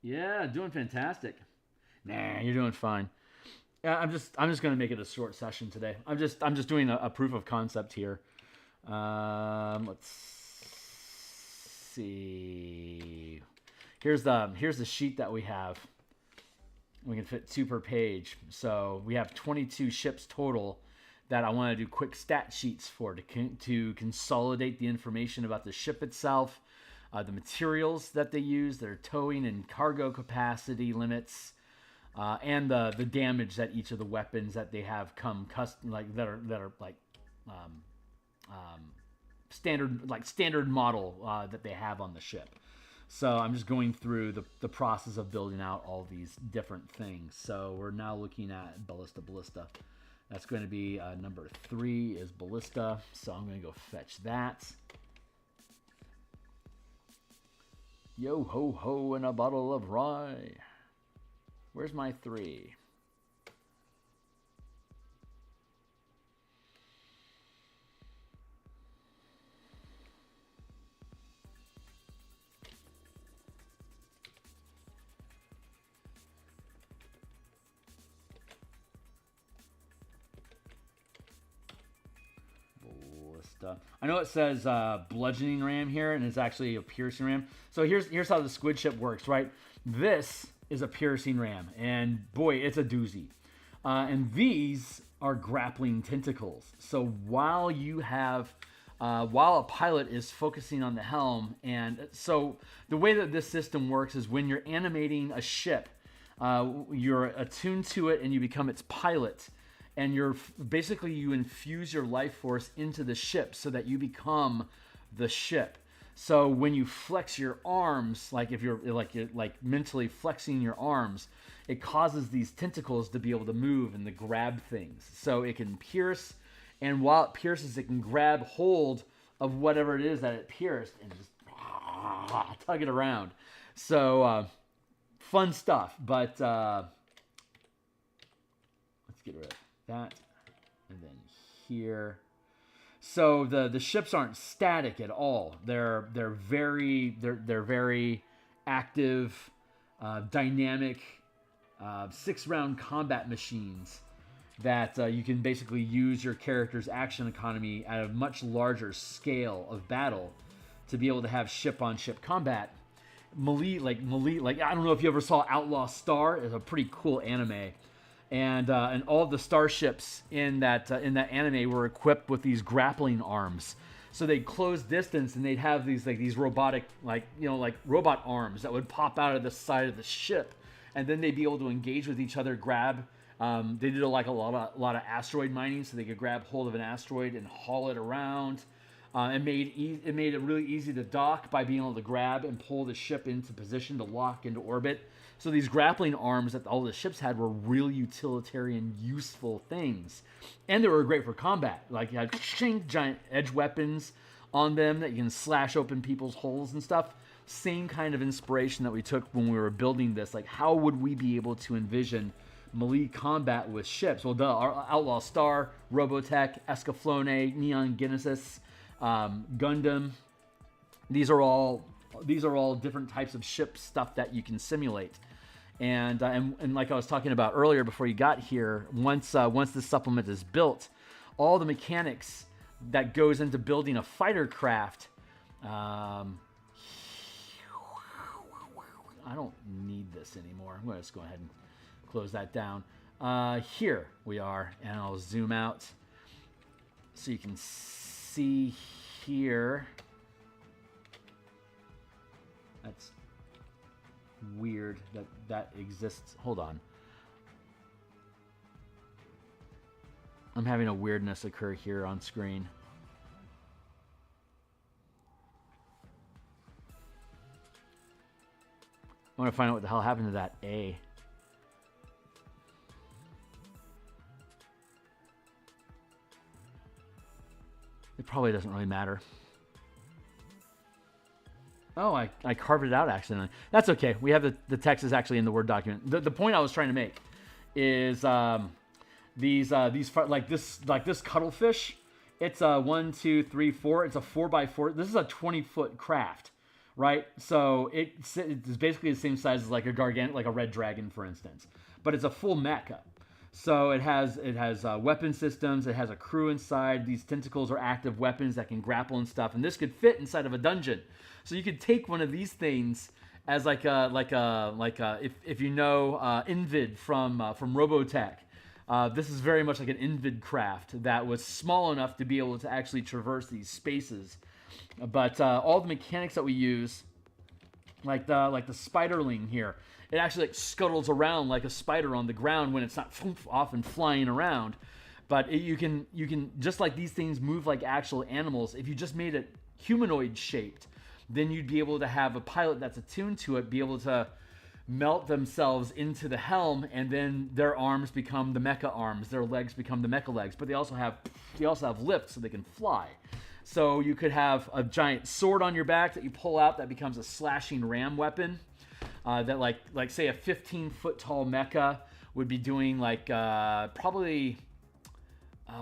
Yeah, doing fantastic. Nah, you're doing fine. Yeah, I'm just going to make it a short session today. I'm just doing a proof of concept here. Let's see. Here's the sheet that we have. We can fit 2 per page. So we have 22 ships total that I want to do quick stat sheets for to consolidate the information about the ship itself, the materials that they use, their towing and cargo capacity limits, and the damage that each of the weapons that they have come custom, like that are like standard model that they have on the ship. So I'm just going through the process of building out all these different things. So we're now looking at ballista. That's going to be number 3 is ballista. So I'm going to go fetch that. Yo ho ho and a bottle of rye. Where's my 3? I know it says bludgeoning ram here, and it's actually a piercing ram. So here's how the squid ship works, right? This is a piercing ram, and boy, it's a doozy. And these are grappling tentacles. So while a pilot is focusing on the helm, and so the way that this system works is when you're animating a ship, you're attuned to it and you become its pilot. And you infuse your life force into the ship so that you become the ship. So when you flex your arms, like if you're mentally flexing your arms, it causes these tentacles to be able to move and to grab things. So it can pierce, and while it pierces, it can grab hold of whatever it is that it pierced and just tug it around. So fun stuff. But let's get rid of that, and then here. So the ships aren't static at all. They're very active, dynamic, 6-round combat machines that you can basically use your character's action economy at a much larger scale of battle to be able to have ship-on-ship combat. Melee, like I don't know if you ever saw Outlaw Star. It's a pretty cool anime. And all of the starships in that anime were equipped with these grappling arms. So they'd close distance, and they'd have these robotic robot arms that would pop out of the side of the ship, and then they'd be able to engage with each other, grab. They did a lot of asteroid mining, so they could grab hold of an asteroid and haul it around. It made it really easy to dock by being able to grab and pull the ship into position to lock into orbit. So these grappling arms that all the ships had were real utilitarian, useful things. And they were great for combat. Like you had giant edge weapons on them that you can slash open people's holes and stuff. Same kind of inspiration that we took when we were building this. Like, how would we be able to envision melee combat with ships? Well, our Outlaw Star, Robotech, Escaflowne, Neon Genesis, Gundam. These are all different types of ship stuff that you can simulate. And like I was talking about earlier before you got here, once this supplement is built, all the mechanics that goes into building a fighter craft, I don't need this anymore. I'm going to just go ahead and close that down. Here we are, and I'll zoom out so you can see here. That's weird that exists. Hold on. I'm having a weirdness occur here on screen. I want to find out what the hell happened to that A. It probably doesn't really matter. Oh, I carved it out accidentally. That's okay. We have the text is actually in the Word document. The point I was trying to make is these like this cuttlefish. It's a 1, 2, 3, 4. It's a 4x4. This is a 20-foot craft, right? So it's basically the same size as like a like a red dragon, for instance, but it's a full mecha. So it has weapon systems. It has a crew inside. These tentacles are active weapons that can grapple and stuff. And this could fit inside of a dungeon. So you could take one of these things as if you know Invid from Robotech. This is very much like an Invid craft that was small enough to be able to actually traverse these spaces. But all the mechanics that we use, like the spiderling here, it actually like scuttles around like a spider on the ground when it's not off and flying around. But you can just like these things move like actual animals. If you just made it humanoid shaped, then you'd be able to have a pilot that's attuned to it, be able to melt themselves into the helm, and then their arms become the mecha arms, their legs become the mecha legs. But they also have lifts so they can fly. So you could have a giant sword on your back that you pull out that becomes a slashing ram weapon. That like say a 15-foot tall mecha would be doing like probably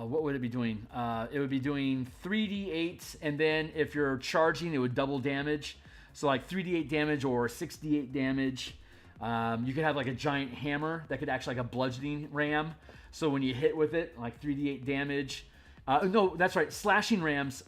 what would it be doing? It would be doing 3d8, and then if you're charging, it would double damage. So like 3d8 damage or 6d8 damage. You could have like a giant hammer that could actually like a bludgeoning ram. So when you hit with it, like 3d8 damage. No, that's right. Slashing rams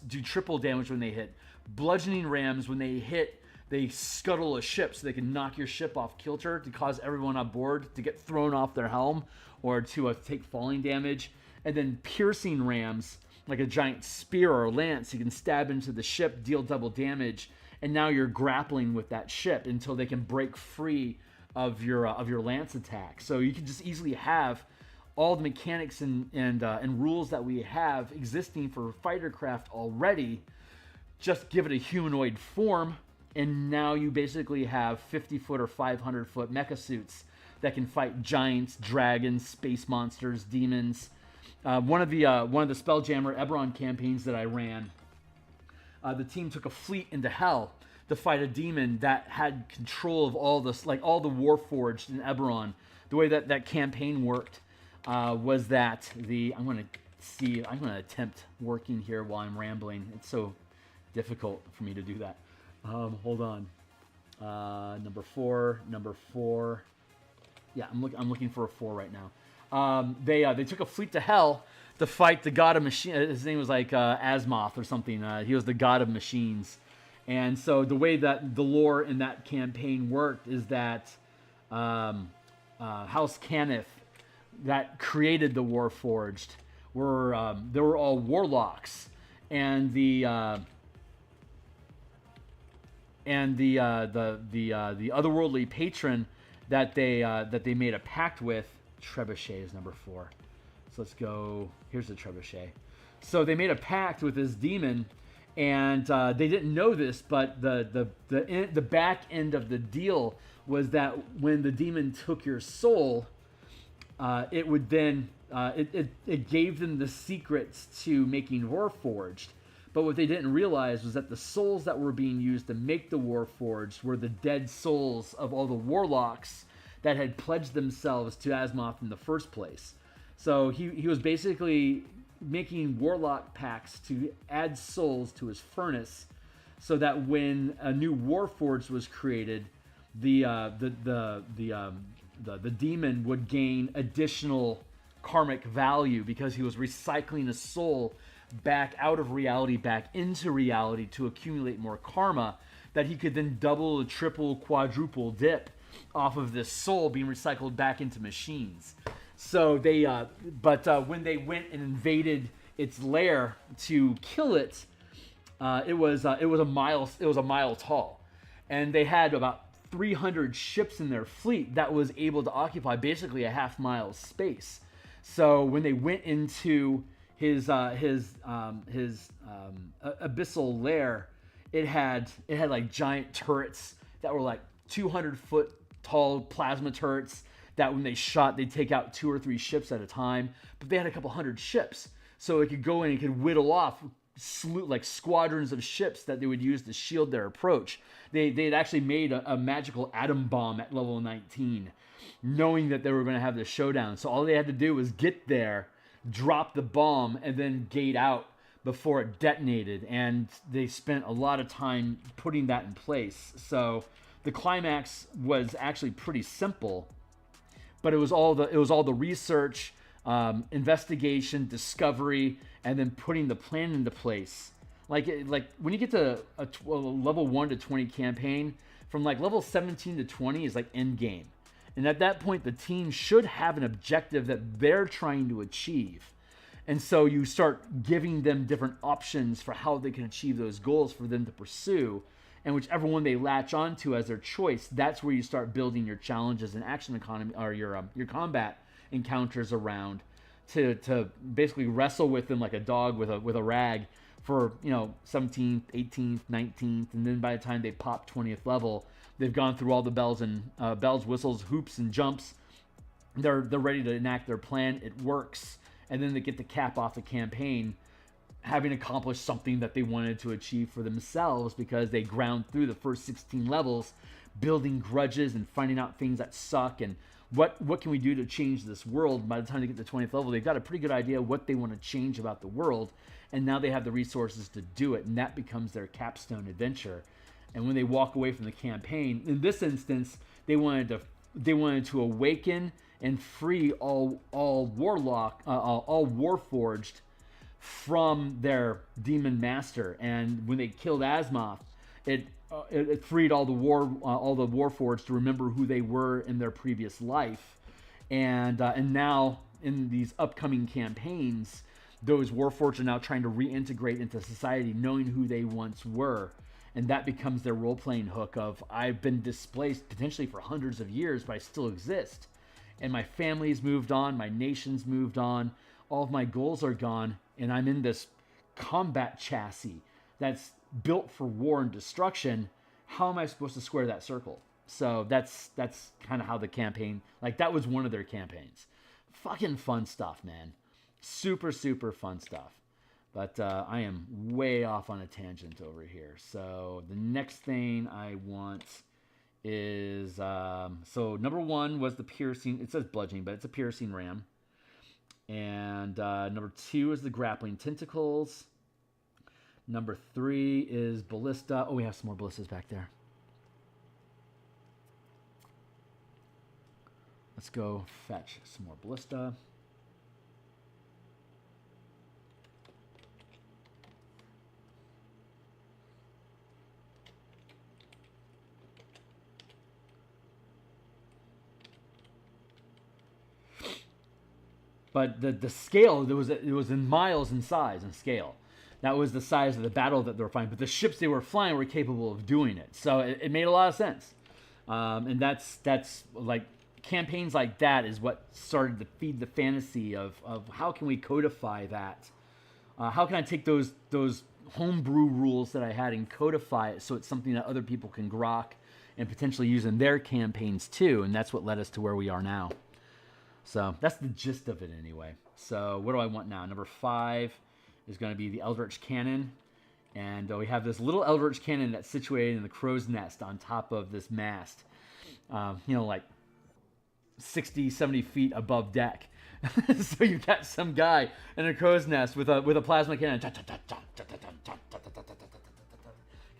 do triple damage when they hit. Bludgeoning rams, when they hit, they scuttle a ship so they can knock your ship off kilter to cause everyone on board to get thrown off their helm or to take falling damage. And then piercing rams, like a giant spear or lance, you can stab into the ship, deal double damage, and now you're grappling with that ship until they can break free of your lance attack. So you can just easily have all the mechanics and rules that we have existing for fighter craft already. Just give it a humanoid form. And now you basically have 50-foot or 500-foot mecha suits that can fight giants, dragons, space monsters, demons. One of the Spelljammer Eberron campaigns that I ran, the team took a fleet into hell to fight a demon that had control of all the Warforged in Eberron. The way that campaign worked was that I'm going to attempt working here while I'm rambling. It's so difficult for me to do that. Hold on. Number four. Yeah, I'm looking for a 4 right now. They took a fleet to hell to fight the god of machine. His name was like Asmoth or something. He was the god of machines. And so the way that the lore in that campaign worked is that House Cannith, that created the Warforged, they were all warlocks, and the otherworldly patron that they made a pact with. Trebuchet is number 4. So let's go. Here's the trebuchet. So they made a pact with this demon, and they didn't know this, but the back end of the deal was that when the demon took your soul, it would then it gave them the secrets to making Warforged. But what they didn't realize was that the souls that were being used to make the Warforged were the dead souls of all the Warlocks that had pledged themselves to Asmoth in the first place. So he was basically making Warlock pacts to add souls to his furnace, so that when a new Warforged was created, the demon would gain additional karmic value because he was recycling a soul back out of reality, back into reality to accumulate more karma that he could then double, triple, quadruple dip off of this soul being recycled back into machines. So they, when they went and invaded its lair to kill it, it was a mile tall, and they had about 300 ships in their fleet that was able to occupy basically a half-mile space. So when they went into his abyssal lair, it had like giant turrets that were like 200-foot tall plasma turrets that when they shot, they'd take out 2 or 3 ships at a time. But they had a couple hundred ships, so it could go in and it could whittle off squadrons of ships that they would use to shield their approach. They had actually made a magical atom bomb at level 19, knowing that they were going to have the showdown. So all they had to do was get there, drop the bomb, and then gate out before it detonated. And they spent a lot of time putting that in place. So the climax was actually pretty simple, but it was all the research, investigation, discovery, and then putting the plan into place. Like when you get to a level 1 to 20 campaign, from like level 17 to 20 is like end game. And at that point, the team should have an objective that they're trying to achieve. And so you start giving them different options for how they can achieve those goals for them to pursue. And whichever one they latch onto as their choice, that's where you start building your challenges and action economy, or your combat encounters around, to basically wrestle with them like a dog with a rag for 17th, 18th, 19th, and then by the time they pop 20th level, they've gone through all the bells, whistles, hoops, and jumps. They're ready to enact their plan. It works, and then they get to cap off the campaign, having accomplished something that they wanted to achieve for themselves because they ground through the first 16 levels, building grudges and finding out things that suck and what can we do to change this world. By the time they get to 20th level, they've got a pretty good idea what they want to change about the world, and now they have the resources to do it, and that becomes their capstone adventure. And when they walk away from the campaign, in this instance, they wanted to awaken and free all Warforged from their demon master. And when they killed Azimuth, it freed all the Warforged to remember who they were in their previous life. And now in these upcoming campaigns, those Warforged are now trying to reintegrate into society, knowing who they once were. And that becomes their role-playing hook of, I've been displaced potentially for hundreds of years, but I still exist. And my family's moved on, my nation's moved on, all of my goals are gone, and I'm in this combat chassis that's built for war and destruction. How am I supposed to square that circle? So that's kind of how the campaign, like that was one of their campaigns. Fucking fun stuff, man. Super, super fun stuff. But I am way off on a tangent over here. So the next thing I want is, so number 1 was the piercing. It says bludgeoning, but it's a piercing ram. And number 2 is the grappling tentacles. Number 3 is ballista. Oh, we have some more ballistas back there. Let's go fetch some more ballista. But the scale, it was in miles in size and scale. That was the size of the battle that they were flying. But the ships they were flying were capable of doing it. So it made a lot of sense. And that's like, campaigns like that is what started to feed the fantasy of how can we codify that? How can I take those homebrew rules that I had and codify it so it's something that other people can grok and potentially use in their campaigns too? And that's what led us to where we are now. So that's the gist of it anyway. So what do I want now? Number 5 is going to be the Eldritch Cannon. And we have this little Eldritch Cannon that's situated in the crow's nest on top of this mast. Like 60, 70 feet above deck. So you've got some guy in a crow's nest with a plasma cannon. Kind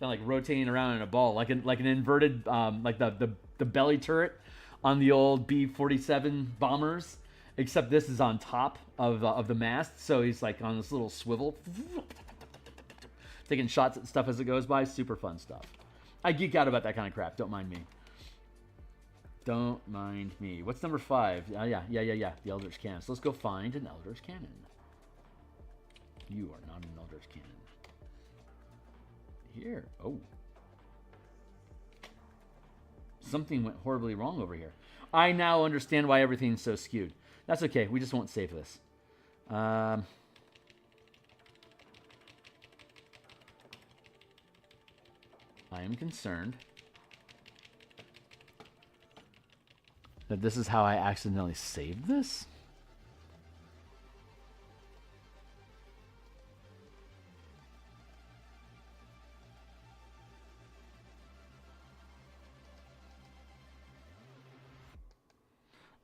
of like rotating around in a ball. Like an inverted, like the belly turret on the old B-47 bombers, except this is on top of the mast, so he's like on this little swivel, taking shots at stuff as it goes by. Super fun stuff. I geek out about that kind of crap. Don't mind me. Don't mind me. What's number 5? Yeah. The Eldritch Cannon. So let's go find an Eldritch Cannon. You are not an Eldritch Cannon. Here. Oh. Something went horribly wrong over here. I now understand why everything's so skewed. That's okay. We just won't save this. I am concerned that this is how I accidentally saved this.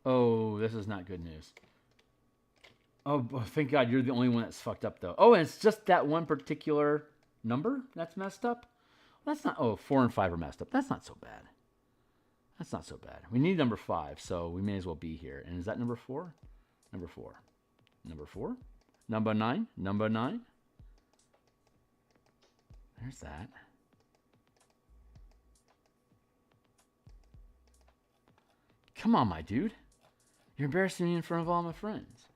Oh, this is not good news. Oh, thank God you're the only one that's fucked up, though. Oh, and it's just that one particular number that's messed up? That's not... Oh, 4 and 5 are messed up. That's not so bad. That's not so bad. We need number 5, so we may as well be here. And is that number 4? Number 4. Number 4? Number 9? Number 9? There's that. Come on, my dude. You're embarrassing me in front of all my friends.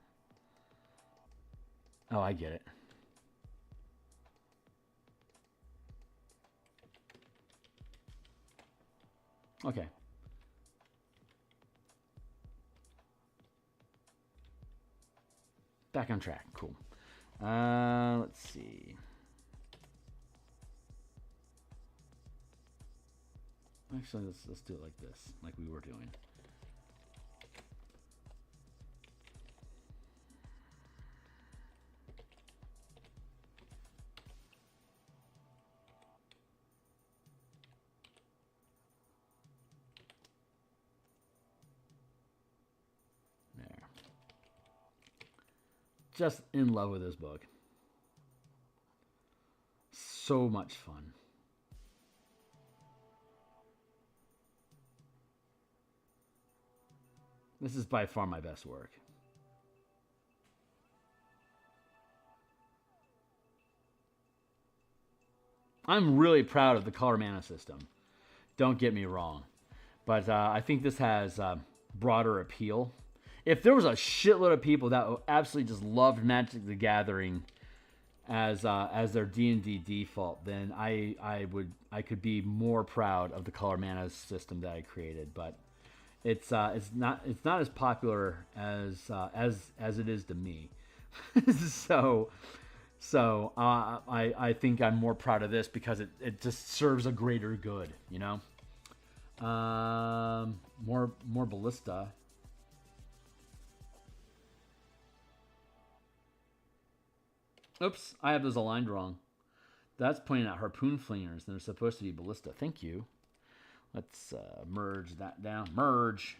Oh, I get it. Okay. Back on track. Cool. Let's see. Actually, let's do it like this, like we were doing. Just in love with this book. So much fun. This is by far my best work. I'm really proud of the color mana system. Don't get me wrong. But I think this has broader appeal. If there was a shitload of people that absolutely just loved Magic the Gathering as their D&D default, then I could be more proud of the color mana system that I created. But it's not as popular as it is to me. so I think I'm more proud of this because it just serves a greater good, you know. More ballista. Oops, I have those aligned wrong. That's pointing at harpoon flingers, and they're supposed to be ballista. Thank you. Let's merge that down. Merge.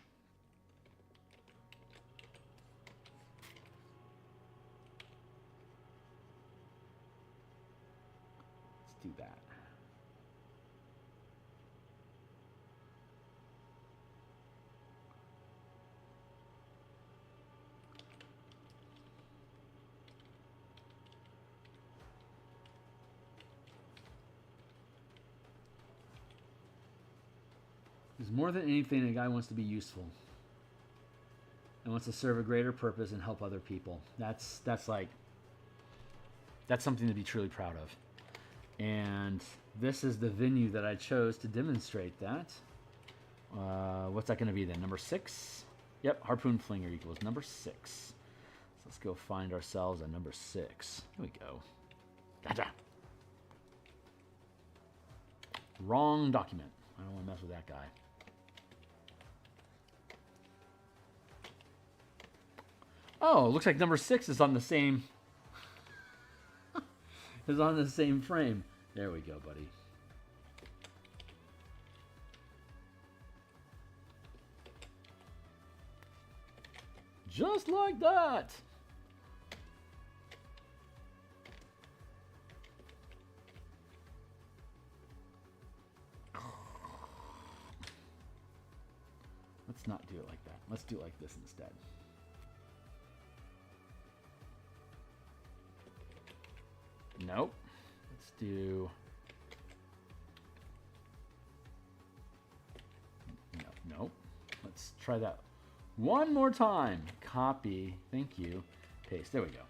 Let's do that. Because more than anything, a guy wants to be useful and wants to serve a greater purpose and help other people. That's something to be truly proud of. And this is the venue that I chose to demonstrate that. What's that going to be then? Number 6? Yep, harpoon flinger equals number 6. So let's go find ourselves a number 6. Here we go. Gotcha. Wrong document. I don't want to mess with that guy. Oh, looks like number 6 is on the same is on the same frame. There we go, buddy. Just like that. Let's not do it like that. Let's do it like this instead. Nope. Let's do... Nope. Let's try that one more time. Copy. Thank you. Paste. There we go.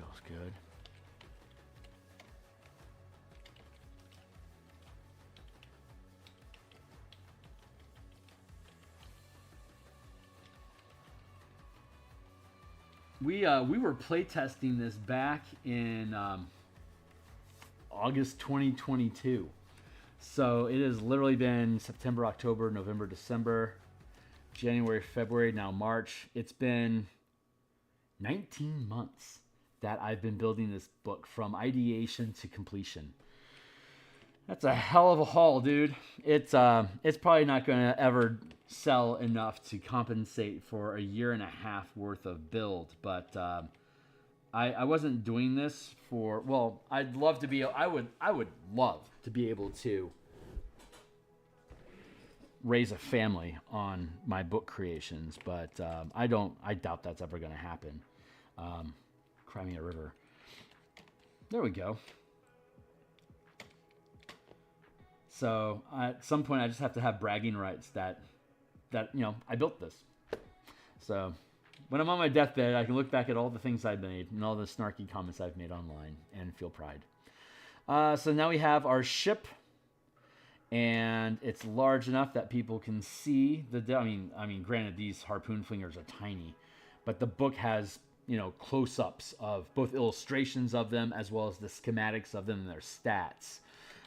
feels good. We were playtesting this back in August 2022. So it has literally been September, October, November, December, January, February, now March. It's been 19 months that I've been building this book from ideation to completion. That's a hell of a haul, dude. It's probably not going to ever sell enough to compensate for a year and a half worth of build, but I wasn't doing this for, well, I'd love to be, I would love to be able to raise a family on my book creations, but I doubt that's ever going to happen. Cry me a river. There we go. So at some point I just have to have bragging rights that you know, I built this. So when I'm on my deathbed, I can look back at all the things I've made and all the snarky comments I've made online and feel pride. So now we have our ship, and it's large enough that people can see the. I mean, granted, these harpoon flingers are tiny, but the book has, you know, close-ups of both illustrations of them as well as the schematics of them and their stats.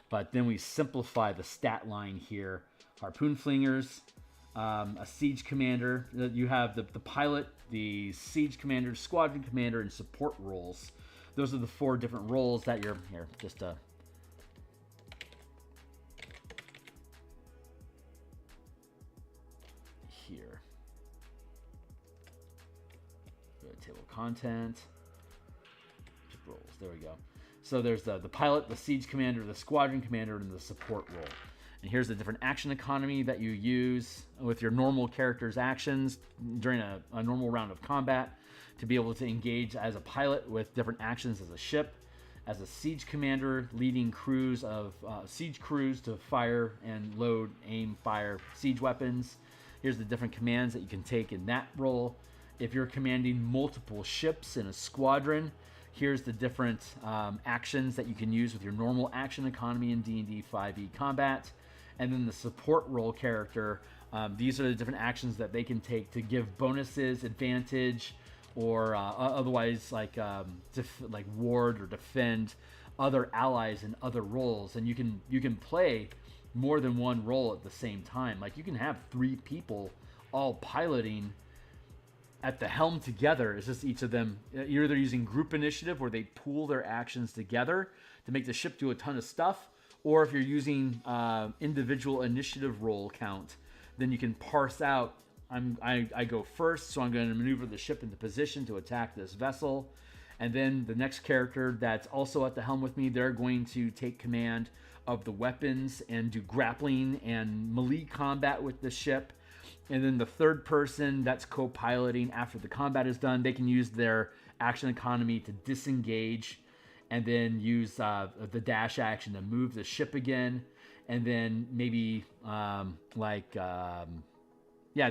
But then we simplify the stat line here. Harpoon flingers, a siege commander. You have the pilot, the siege commander, squadron commander, and support roles. Those are the 4 different roles that you're here. Just here. Go to table of content. Roles. There we go. So there's the pilot, the siege commander, the squadron commander, and the support role. And here's the different action economy that you use with your normal character's actions during a normal round of combat to be able to engage as a pilot with different actions as a ship, as a siege commander leading crews of siege crews to fire and load, aim, fire siege weapons. Here's the different commands that you can take in that role. If you're commanding multiple ships in a squadron, here's the different actions that you can use with your normal action economy in D&D 5e combat. And then the support role character, these are the different actions that they can take to give bonuses, advantage, or otherwise like ward or defend other allies in other roles. And you can play more than one role at the same time. Like you can have 3 people all piloting at the helm together. It's just each of them, you're either using group initiative where they pool their actions together to make the ship do a ton of stuff, or if you're using individual initiative roll count, then you can parse out, I go first, so I'm going to maneuver the ship into position to attack this vessel. And then the next character that's also at the helm with me, they're going to take command of the weapons and do grappling and melee combat with the ship. And then the third person that's co-piloting after the combat is done, they can use their action economy to disengage and then use the dash action to move the ship again. And then maybe they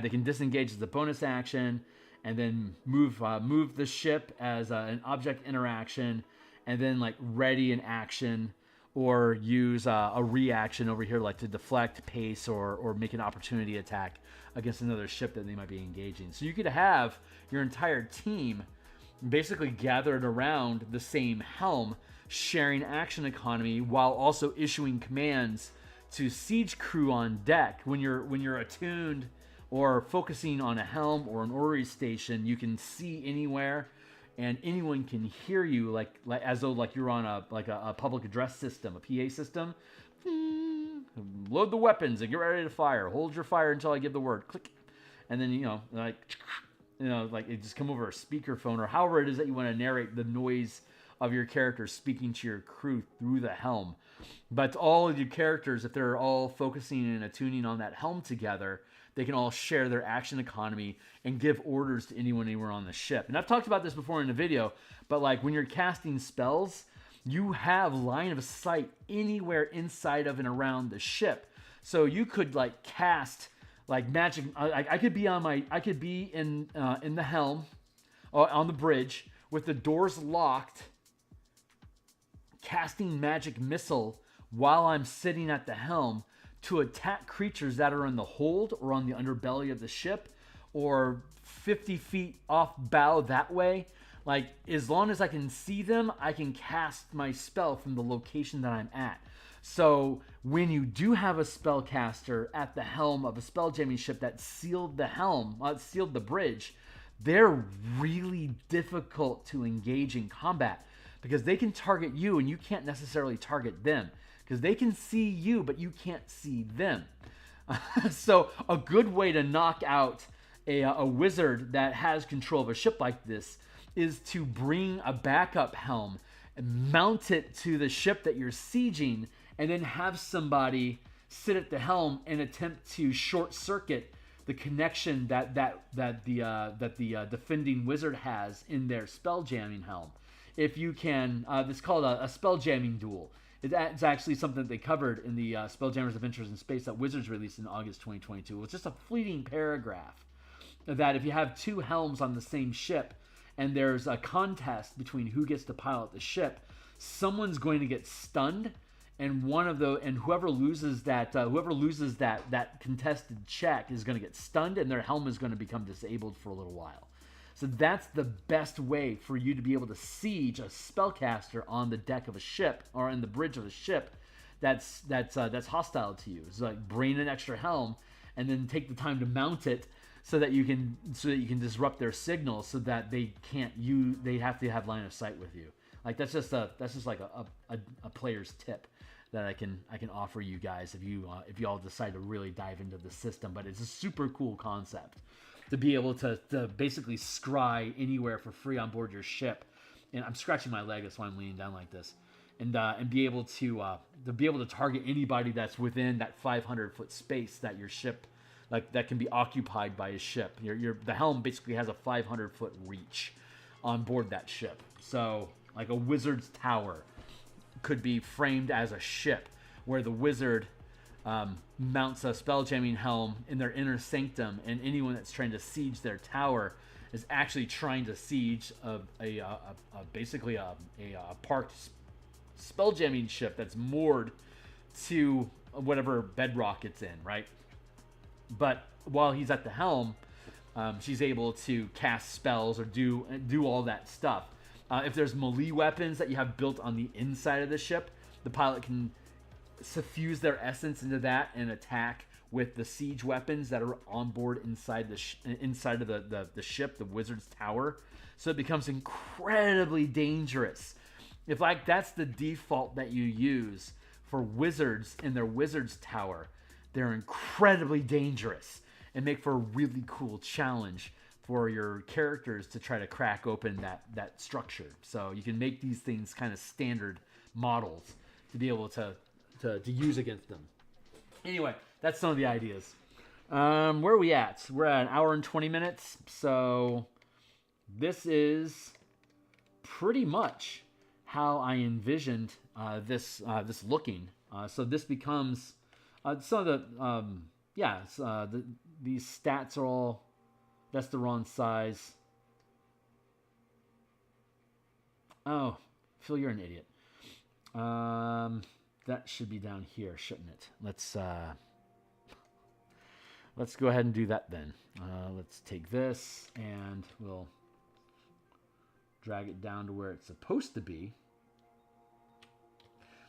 can disengage as a bonus action and then move the ship as an object interaction and then like ready in action, or use a reaction over here like to deflect, pace, or make an opportunity attack against another ship that they might be engaging. So you could have your entire team basically gathered around the same helm, sharing action economy while also issuing commands to siege crew on deck. When you're attuned or focusing on a helm or an orrery station, you can see anywhere and anyone can hear you like as though like you're on a public address system, a PA system. Load the weapons and get ready to fire. Hold your fire until I give the word. Click. And then, like it just come over a speakerphone or however it is that you want to narrate the noise of your character speaking to your crew through the helm. But all of your characters, if they're all focusing and attuning on that helm together, they can all share their action economy and give orders to anyone anywhere on the ship. And I've talked about this before in a video, but like when you're casting spells, you have line of sight anywhere inside of and around the ship. So you could like cast like magic. I could be in the helm on the bridge with the doors locked, casting magic missile while I'm sitting at the helm to attack creatures that are in the hold or on the underbelly of the ship or 50 feet off bow that way. Like, as long as I can see them, I can cast my spell from the location that I'm at. So when you do have a spellcaster at the helm of a spelljamming ship that sealed the helm, sealed the bridge, they're really difficult to engage in combat because they can target you and you can't necessarily target them because they can see you, but you can't see them. So a good way to knock out a wizard that has control of a ship like this is to bring a backup helm and mount it to the ship that you're sieging, and then have somebody sit at the helm and attempt to short circuit the connection that the defending wizard has in their spell jamming helm. If you can, it's called a spell jamming duel. It's actually something that they covered in the Spelljammer's Adventures in Space that Wizards released in August 2022. It's just a fleeting paragraph that if you have two helms on the same ship and there's a contest between who gets to pilot the ship, someone's going to get stunned, and whoever loses that contested check is going to get stunned, and their helm is going to become disabled for a little while. So that's the best way for you to be able to siege a spellcaster on the deck of a ship or in the bridge of a ship that's hostile to you. It's like bring an extra helm and then take the time to mount it so that you can disrupt their signal so that they have to have line of sight with you. Like that's just like a player's tip that I can offer you guys if you all decide to really dive into the system. But it's a super cool concept to be able to basically scry anywhere for free on board your ship. And I'm scratching my leg, that's why I'm leaning down like this. And be able to target anybody that's within that 500-foot space that your ship, like that can be occupied by a ship. The helm basically has a 500-foot reach on board that ship. So like a wizard's tower could be framed as a ship where the wizard mounts a spelljamming helm in their inner sanctum, and anyone that's trying to siege their tower is actually trying to siege basically a parked spelljamming ship that's moored to whatever bedrock it's in, right? But while he's at the helm, she's able to cast spells or do all that stuff. If there's melee weapons that you have built on the inside of the ship, the pilot can suffuse their essence into that and attack with the siege weapons that are on board inside of the ship, the wizard's tower. So it becomes incredibly dangerous. If like that's the default that you use for wizards in their wizard's tower, they're incredibly dangerous and make for a really cool challenge for your characters to try to crack open that structure. So you can make these things kind of standard models to be able to use against them. Anyway, that's some of the ideas. Where are we at? We're at an hour and 20 minutes. So this is pretty much how I envisioned this looking. So this becomes some of these stats are all, that's the wrong size. Oh, Phil, you're an idiot. That should be down here, shouldn't it? Let's go ahead and do that then. Let's take this and we'll drag it down to where it's supposed to be.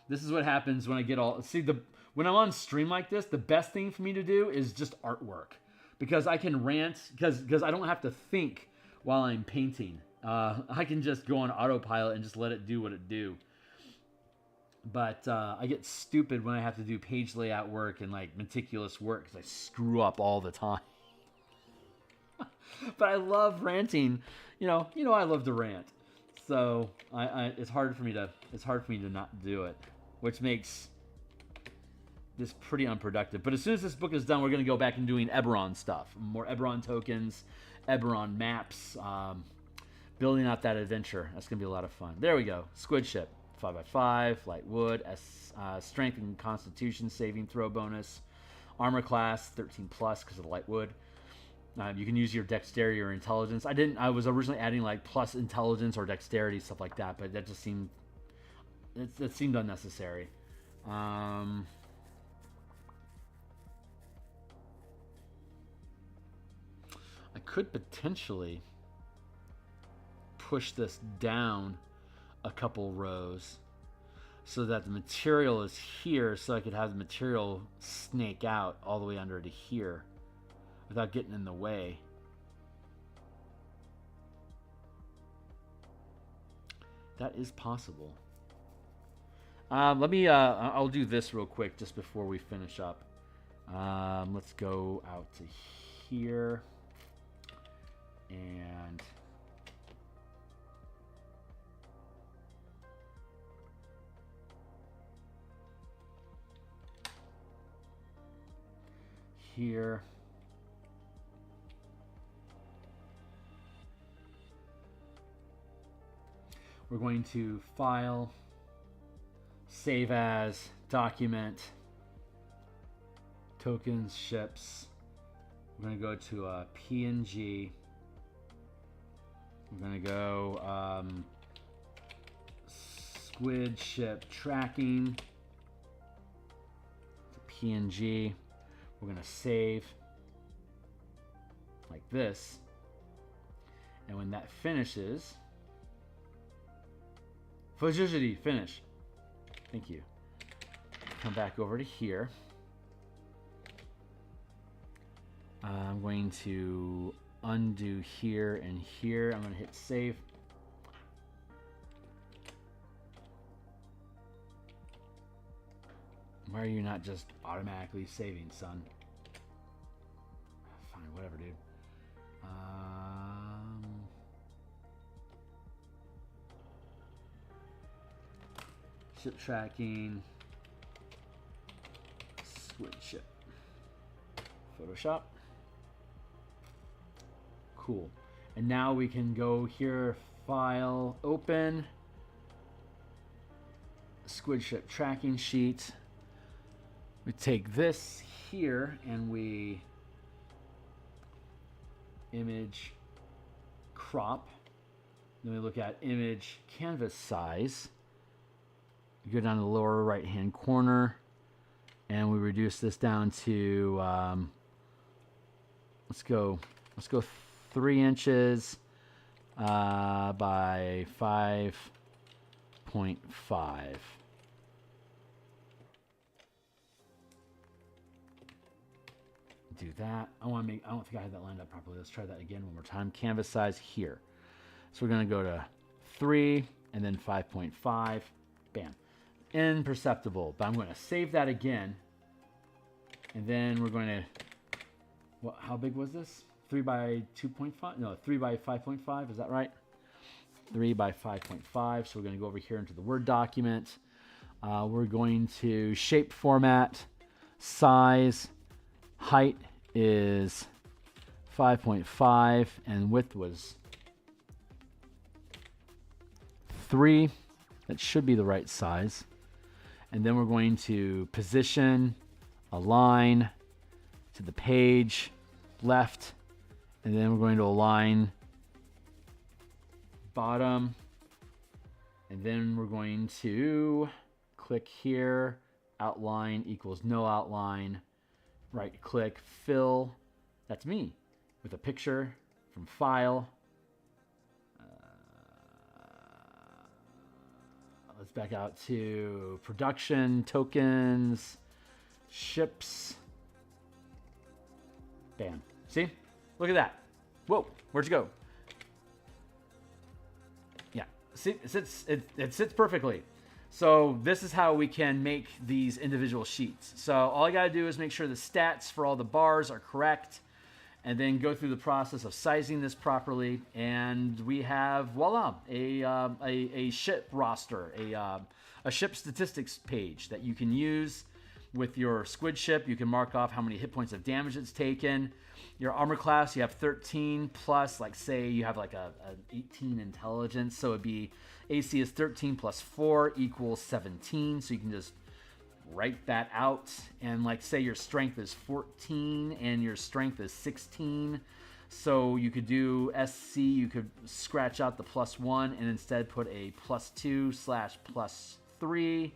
This is what happens when I get all... See, when I'm on stream like this, the best thing for me to do is just artwork. Because I can rant, because I don't have to think while I'm painting. I can just go on autopilot and just let it do what it do. But I get stupid when I have to do page layout work and like meticulous work because I screw up all the time. But I love ranting. You know, I love to rant. So it's hard for me to not do it, which makes this pretty unproductive. But as soon as this book is done, we're going to go back and doing Eberron stuff, more Eberron tokens, Eberron maps, building out that adventure. That's going to be a lot of fun. There we go. Squid ship. 5x5, light wood, strength and constitution saving throw bonus, armor class 13 plus because of the light wood. You can use your dexterity or intelligence. I was originally adding like plus intelligence or dexterity, stuff like that, but that just seemed, it seemed unnecessary. I could potentially push this down a couple rows so that the material is here, so I could have the material snake out all the way under to here without getting in the way. That is possible. I'll do this real quick just before we finish up. Let's go out to here and here. We're going to file, save as, document, tokens, ships. We're going to go to PNG. We're going to go squid ship tracking to PNG. We're going to save like this. And when that finishes, finish. Thank you. Come back over to here. I'm going to undo here and here. I'm going to hit save. Why are you not just automatically saving, son? Fine, whatever, dude. Ship tracking. Squid ship. Photoshop. Cool. And now we can go here, file, open. Squid ship tracking sheet. We take this here and we image crop. Then we look at image canvas size. We go down to the lower right hand corner and we reduce this down to let's go 3 inches by 5.5. Do that. I don't think I had that lined up properly. Let's try that again one more time. Canvas size here. So we're going to go to 3 and then 5.5. Bam. Imperceptible. But I'm going to save that again. And then we're going to, how big was this? 3 by 2.5? No, 3 by 5.5. Is that right? 3 by 5.5. So we're going to go over here into the Word document. We're going to shape format, size, height is 5.5 and width was 3. That should be the right size. And then we're going to position, align to the page, left, and then we're going to align bottom, and then we're going to click here, outline equals no outline. Right click, fill, that's me, with a picture from file. Let's back out to production, tokens, ships. Bam. See? Look at that. Whoa, where'd you go? Yeah, see, it sits perfectly. So this is how we can make these individual sheets. So all I gotta do is make sure the stats for all the bars are correct and then go through the process of sizing this properly. And we have, voila, a ship roster, a ship statistics page that you can use with your squid ship. You can mark off how many hit points of damage it's taken. Your armor class, you have 13 plus, like say you have like a 18 intelligence. So it'd be AC is 13 plus 4 equals 17. So you can just write that out. And like say your strength is 14 and your strength is 16. So you could do SC, you could scratch out the +1 and instead put a +2/+3.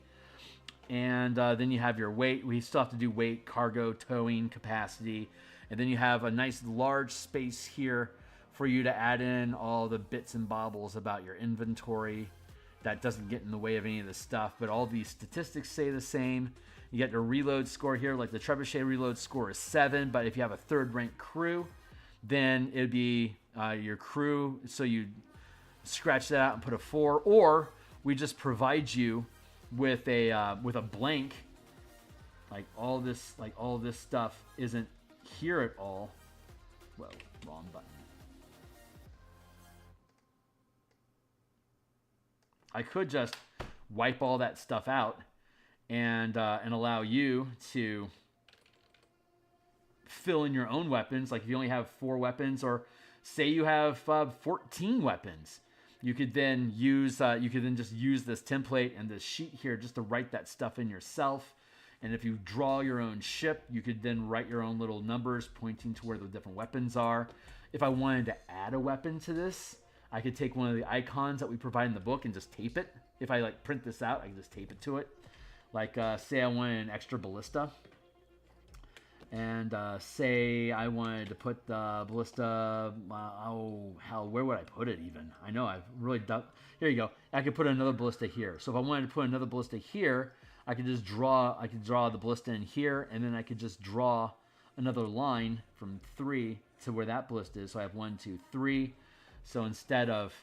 And then you have your weight. We still have to do weight, cargo, towing, capacity. And then you have a nice large space here for you to add in all the bits and bobbles about your inventory. That doesn't get in the way of any of this stuff, but all these statistics stay the same. You get your reload score here, like the Trebuchet reload score is 7, but if you have a 3rd rank crew, then it'd be your crew, so you scratch that out and put a 4, or we just provide you with a blank, like all this stuff isn't here at all. Whoa, wrong button. I could just wipe all that stuff out and allow you to fill in your own weapons. Like if you only have 4 weapons, or say you have 14 weapons, you could then use just use this template and this sheet here just to write that stuff in yourself. And if you draw your own ship, you could then write your own little numbers pointing to where the different weapons are. If I wanted to add a weapon to this, I could take one of the icons that we provide in the book and just tape it. If I like print this out, I can just tape it to it. Like say I wanted an extra ballista. And say I wanted to put the ballista, oh hell, where would I put it even? I know I've really done, here you go. I could put another ballista here. So if I wanted to put another ballista here, I could just draw, the ballista in here, and then I could just draw another line from 3 to where that ballista is. So I have 1, 2, 3. So instead of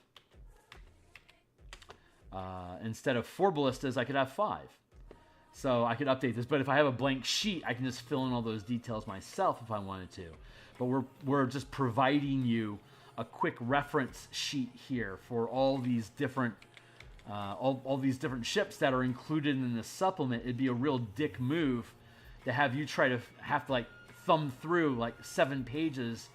4 ballistas, I could have 5. So I could update this, but if I have a blank sheet, I can just fill in all those details myself if I wanted to. But we're just providing you a quick reference sheet here for all these different all these different ships that are included in this supplement. It'd be a real dick move to have you try to like thumb through like 7 pages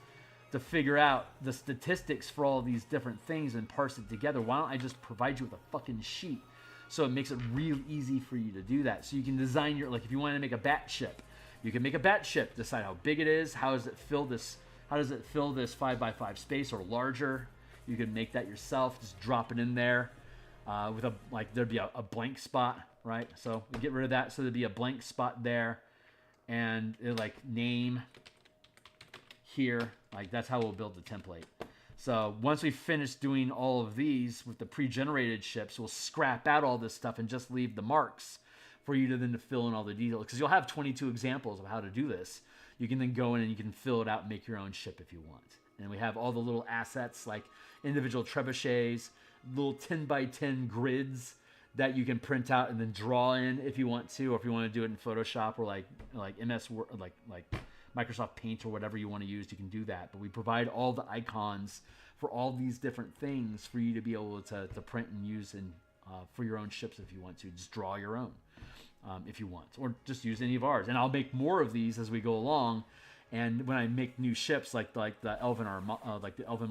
to figure out the statistics for all these different things and parse it together. Why don't I just provide you with a fucking sheet? So it makes it real easy for you to do that. So you can design your, like if you want to make a bat ship, you can make a bat ship, decide how big it is, how does it fill this 5x5 space or larger. You can make that yourself, just drop it in there with a, like there'd be a blank spot, right? So we get rid of that. So there'd be a blank spot there and it like name here, like that's how we'll build the template. So once we finish doing all of these with the pre-generated ships, we'll scrap out all this stuff and just leave the marks for you to then fill in all the details. Because you'll have 22 examples of how to do this. You can then go in and you can fill it out and make your own ship if you want. And we have all the little assets like individual trebuchets, little 10 by 10 grids that you can print out and then draw in if you want to, or if you want to do it in Photoshop or like MS Word, like Microsoft Paint or whatever you want to use, you can do that. But we provide all the icons for all these different things for you to be able to print and use in, for your own ships if you want to. Just draw your own if you want, or just use any of ours. And I'll make more of these as we go along. And when I make new ships, like the Elven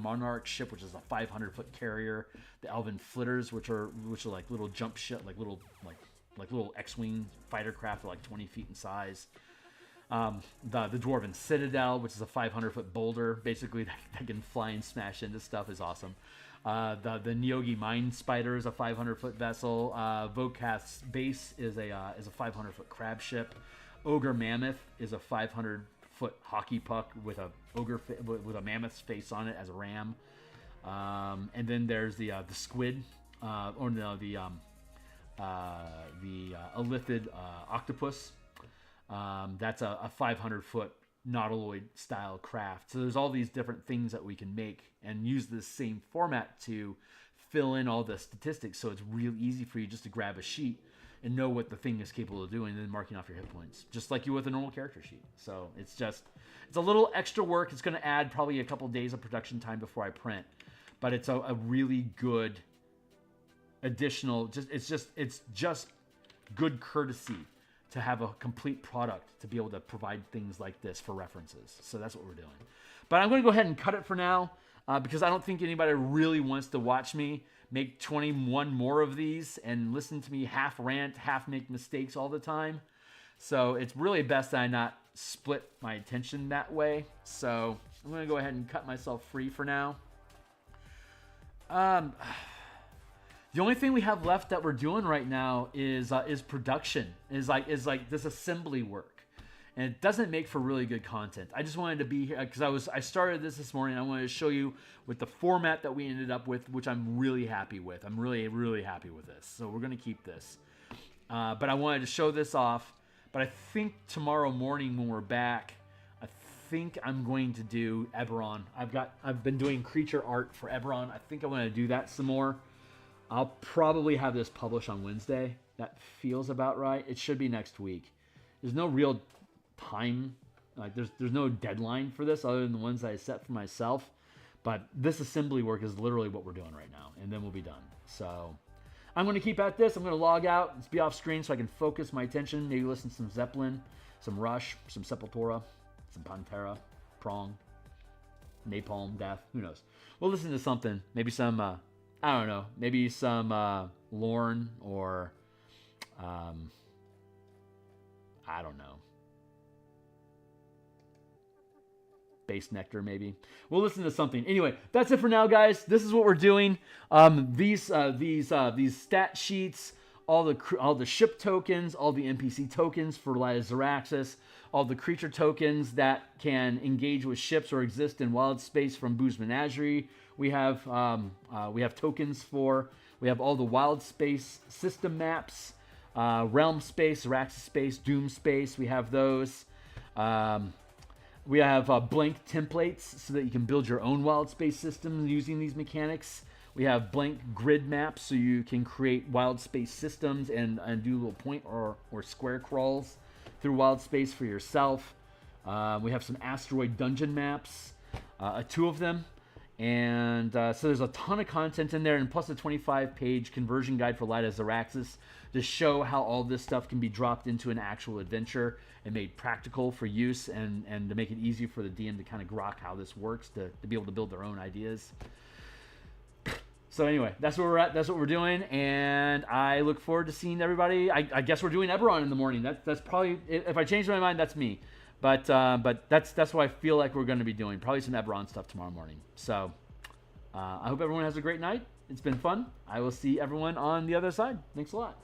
Monarch ship, which is a 500-foot carrier, the Elven Flitters, which are like little jump ship, like little X-wing fighter craft, like 20 feet in size. The Dwarven Citadel, which is a 500-foot boulder, basically that can fly and smash into stuff, is awesome. The Neogi Mine Spider is a 500-foot vessel. Vokath's Base is a 500-foot crab ship. Ogre Mammoth is a 500-foot hockey puck with a mammoth's face on it as a ram. And then there's the squid, the Elithid Octopus. That's a 500-foot nautiloid style craft. So there's all these different things that we can make and use this same format to fill in all the statistics. So it's real easy for you just to grab a sheet and know what the thing is capable of doing and then marking off your hit points, just like you would with a normal character sheet. So it's a little extra work. It's going to add probably a couple days of production time before I print, but it's a really good additional, it's just good courtesy to have a complete product to be able to provide things like this for references. So that's what we're doing. But I'm going to go ahead and cut it for now. because I don't think anybody really wants to watch me make 21 more of these and listen to me half rant, half make mistakes all the time. So it's really best that I not split my attention that way. So I'm going to go ahead and cut myself free for now. The only thing we have left that we're doing right now is production, is like this assembly work, and it doesn't make for really good content. I just wanted to be here because I started this morning. I wanted to show you with the format that we ended up with, which I'm really happy with. I'm really happy with this. So we're gonna keep this, but I wanted to show this off. But I think tomorrow morning when we're back, I think I'm going to do Eberron. I've been doing creature art for Eberron. I think I want to do that some more. I'll probably have this published on Wednesday. That feels about right. It should be next week. There's no real time, like there's no deadline for this other than the ones that I set for myself. But this assembly work is literally what we're doing right now, and then we'll be done. So I'm going to keep at this. I'm going to log out. Let's be off screen so I can focus my attention. Maybe listen to some Zeppelin, some Rush, some Sepultura, some Pantera, Prong, Napalm Death. Who knows? We'll listen to something. Maybe some, I don't know. Maybe some Lorne or, I don't know. Base Nectar, maybe. We'll listen to something. Anyway, that's it for now, guys. This is what we're doing. These stat sheets, all the ship tokens, all the NPC tokens for Light of Xeraxis, all the creature tokens that can engage with ships or exist in wild space from Boo's Menagerie. We have tokens for. We have all the wild space system maps, realm space, Xeraxis space, Doom space. We have those. We have blank templates so that you can build your own wild space systems using these mechanics. We have blank grid maps so you can create wild space systems and do little point or square crawls through wild space for yourself. We have some asteroid dungeon maps, 2 of them. And so there's a ton of content in there, and plus a 25-page conversion guide for Light of Xeraxis to show how all this stuff can be dropped into an actual adventure and made practical for use, and to make it easy for the DM to kind of grok how this works, to be able to build their own ideas. So anyway, that's where we're at. That's what we're doing, and I look forward to seeing everybody. I guess we're doing Eberron in the morning. That's probably, if I change my mind, that's me. But that's what I feel like we're going to be doing. Probably some Eberron stuff tomorrow morning. So I hope everyone has a great night. It's been fun. I will see everyone on the other side. Thanks a lot.